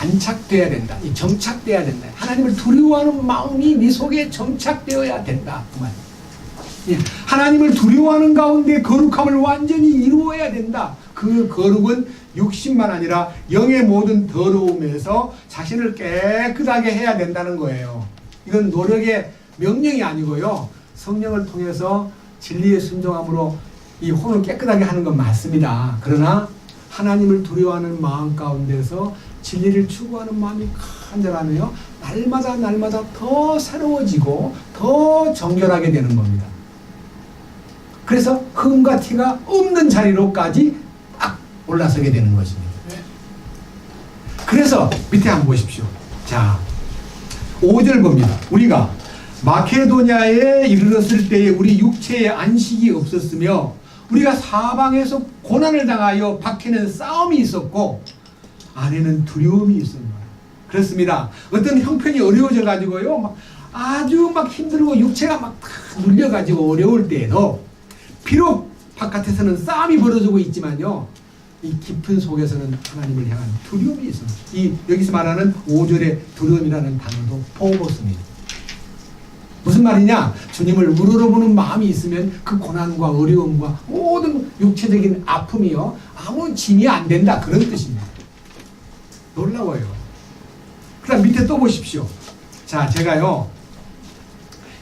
안착되어야 된다. 이 정착되어야 된다. 하나님을 두려워하는 마음이 네 속에 정착되어야 된다. 그 말. 예, 하나님을 두려워하는 가운데 거룩함을 완전히 이루어야 된다. 그 거룩은 육신만 아니라 영의 모든 더러움에서 자신을 깨끗하게 해야 된다는 거예요. 이건 노력의 명령이 아니고요, 성령을 통해서 진리에 순종함으로 이 혼을 깨끗하게 하는 건 맞습니다. 그러나 하나님을 두려워하는 마음 가운데서 진리를 추구하는 마음이 간절하며 날마다 더 새로워지고 더 정결하게 되는 겁니다. 그래서 흠과 티가 없는 자리로까지 딱 올라서게 되는 것입니다. 그래서 밑에 한번 보십시오. 자, 5절 봅니다. 우리가 마케도냐에 이르렀을 때에 우리 육체에 안식이 없었으며 우리가 사방에서 고난을 당하여 밖에는 싸움이 있었고 안에는 두려움이 있습니다. 그렇습니다. 어떤 형편이 어려워져 가지고요, 아주 막 힘들고 육체가 막 눌려 가지고 어려울 때에도 비록 바깥에서는 싸움이 벌어지고 있지만요, 이 깊은 속에서는 하나님을 향한 두려움이 있습니다. 여기서 말하는 5절의 두려움이라는 단어도 포보스입니다. 무슨 말이냐? 주님을 우러러보는 마음이 있으면 그 고난과 어려움과 모든 육체적인 아픔이요, 아무 짐이 안 된다, 그런 뜻입니다. 놀라워요. 그 다음 밑에 또 보십시오. 자, 제가요,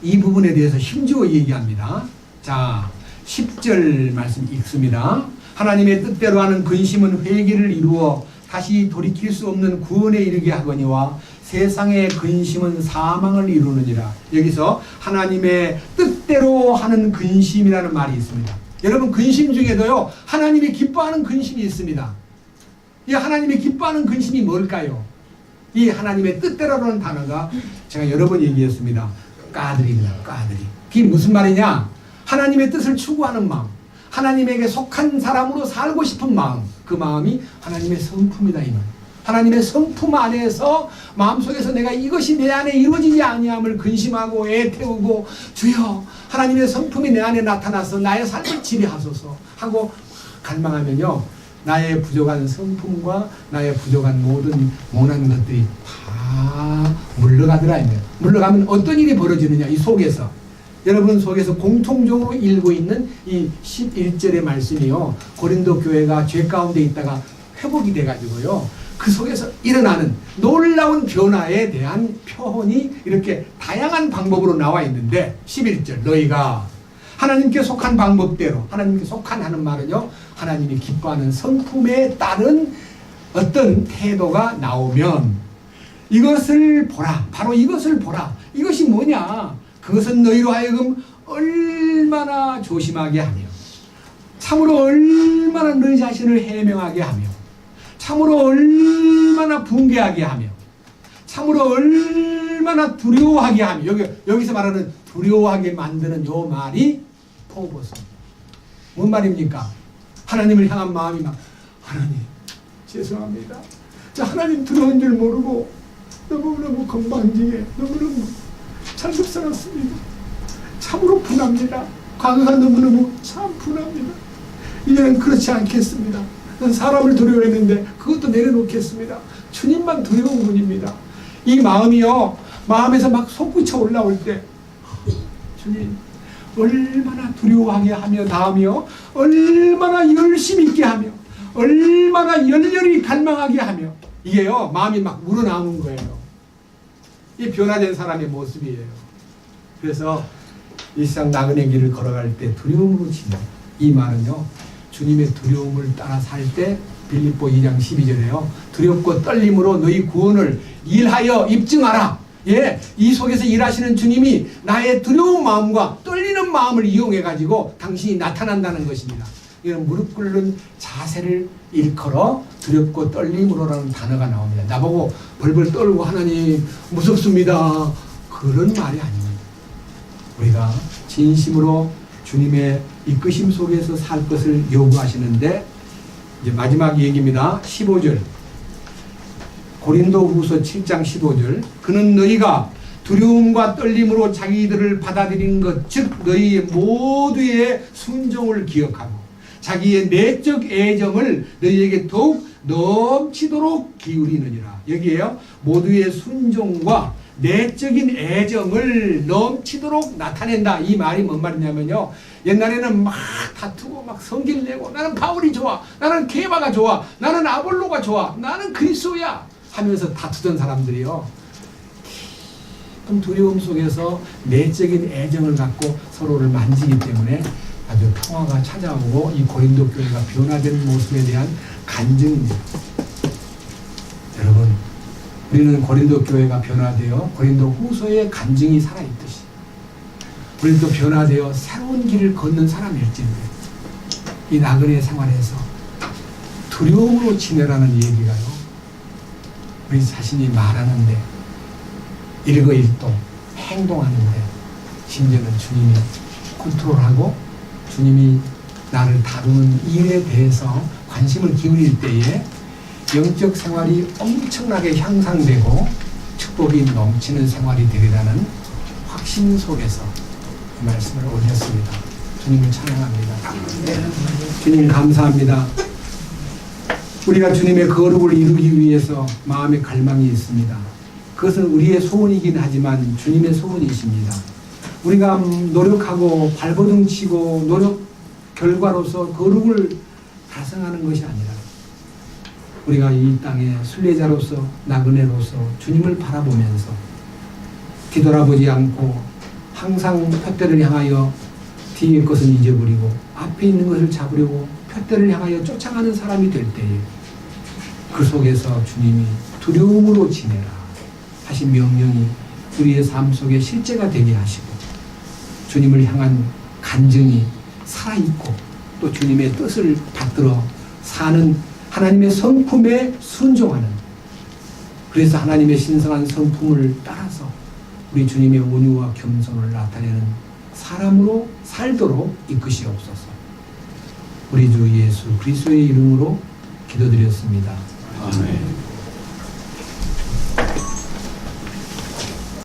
이 부분에 대해서 힘주어 얘기합니다. 자, 10절 말씀 읽습니다. 하나님의 뜻대로 하는 근심은 회개를 이루어 다시 돌이킬 수 없는 구원에 이르게 하거니와 세상의 근심은 사망을 이루느니라. 여기서 하나님의 뜻대로 하는 근심이라는 말이 있습니다. 여러분, 근심 중에도요, 하나님이 기뻐하는 근심이 있습니다. 이 하나님이 기뻐하는 근심이 뭘까요? 이 하나님의 뜻대로라는 단어가 제가 여러 번 얘기했습니다. 까들입니다. 까들이. 그게 무슨 말이냐? 하나님의 뜻을 추구하는 마음, 하나님에게 속한 사람으로 살고 싶은 마음, 그 마음이 하나님의 성품이다, 이 말. 하나님의 성품 안에서 마음속에서 내가 이것이 내 안에 이루어지지 아니함을 근심하고 애태우고, 주여 하나님의 성품이 내 안에 나타나서 나의 삶을 지배하소서 하고 갈망하면요, 나의 부족한 성품과 나의 부족한 모든 모난 것들이 다 물러가더라. 물러가면 어떤 일이 벌어지느냐, 이 속에서 여러분 속에서 공통적으로 읽고 있는 이 11절의 말씀이요. 고린도 교회가 죄 가운데 있다가 회복이 돼가지고요. 그 속에서 일어나는 놀라운 변화에 대한 표현이 이렇게 다양한 방법으로 나와 있는데 11절 너희가 하나님께 속한 방법대로 하나님께 속한 하는 말은요. 하나님이 기뻐하는 성품에 따른 어떤 태도가 나오면 이것을 보라. 바로 이것을 보라. 이것이 뭐냐? 그것은 너희로 하여금 얼마나 조심하게 하며 참으로 얼마나 너희 자신을 해명하게 하며 참으로 얼마나 붕괴하게 하며 참으로 얼마나 두려워하게 하며 여기서 말하는 두려워하게 만드는 요 말이 포보스입니다. 뭔 말입니까? 하나님을 향한 마음이 막 하나님 죄송합니다. 저 하나님 두려운 줄 모르고 너무너무 건방지게 너무너무 잘못 살았습니다. 참으로 분합니다. 과거가 너무너무 참 분합니다. 이제는 그렇지 않겠습니다. 사람을 두려워했는데 그것도 내려놓겠습니다. 주님만 두려운 분입니다. 이 마음이요. 마음에서 막 솟구쳐 올라올 때 주님 얼마나 두려워하게 하며 다하며 얼마나 열심히 있게 하며 얼마나 열렬히 갈망하게 하며 이게요. 마음이 막 우러나오는 거예요. 이 변화된 사람의 모습이에요. 그래서 이 세상 나그네 길을 걸어갈 때 두려움으로 치는 이 말은요. 주님의 두려움을 따라 살 때 빌립보 2장 12절에요. 두렵고 떨림으로 너희 구원을 일하여 입증하라. 예, 이 속에서 일하시는 주님이 나의 두려운 마음과 떨리는 마음을 이용해 가지고 당신이 나타난다는 것입니다. 이런 무릎 꿇는 자세를 일컬어 두렵고 떨림으로라는 단어가 나옵니다. 나보고 벌벌 떨고 하나님 무섭습니다. 그런 말이 아닙니다. 우리가 진심으로 주님의 이끄심 속에서 살 것을 요구하시는데 이제 마지막 얘기입니다. 15절 고린도후서 7장 15절 그는 너희가 두려움과 떨림으로 자기들을 받아들인 것 즉 너희 모두의 순종을 기억하고 자기의 내적 애정을 너희에게 더욱 넘치도록 기울이느니라. 여기에요. 모두의 순종과 내적인 애정을 넘치도록 나타낸다. 이 말이 뭔 말이냐면요. 옛날에는 막 다투고 막 성질 내고 나는 바울이 좋아. 나는 게바가 좋아. 나는 아볼로가 좋아. 나는 그리스도야. 하면서 다투던 사람들이요. 깊은 두려움 속에서 내적인 애정을 갖고 서로를 만지기 때문에 아주 평화가 찾아오고 이 고린도 교회가 변화된 모습에 대한 간증입니다. 여러분 우리는 고린도 교회가 변화되어 고린도 후서의 간증이 살아있듯이 우리도 변화되어 새로운 길을 걷는 사람일진데 이 나그네 생활에서 두려움으로 지내라는 얘기가요. 우리 자신이 말하는데 일거일도 행동하는데 심지어는 주님이 컨트롤하고 주님이 나를 다루는 일에 대해서 관심을 기울일 때에 영적 생활이 엄청나게 향상되고 축복이 넘치는 생활이 되리라는 확신 속에서 이 말씀을 올렸습니다. 주님을 찬양합니다. 주님 감사합니다. 우리가 주님의 거룩을 이루기 위해서 마음의 갈망이 있습니다. 그것은 우리의 소원이긴 하지만 주님의 소원이십니다. 우리가 노력하고 발버둥 치고 노력 결과로서 거룩을 달성하는 것이 아니라 우리가 이 땅의 순례자로서 나그네로서 주님을 바라보면서 뒤돌아보지 않고 항상 푯대를 향하여 뒤의 것은 잊어버리고 앞에 있는 것을 잡으려고 푯대를 향하여 쫓아가는 사람이 될 때에 그 속에서 주님이 두려움으로 지내라 하신 명령이 우리의 삶 속에 실제가 되게 하시고 주님을 향한 간증이 살아있고 또 주님의 뜻을 받들어 사는 하나님의 성품에 순종하는 그래서 하나님의 신성한 성품을 따라서 우리 주님의 온유와 겸손을 나타내는 사람으로 살도록 이끄시옵소서. 우리 주 예수 그리스도의 이름으로 기도드렸습니다. 아멘.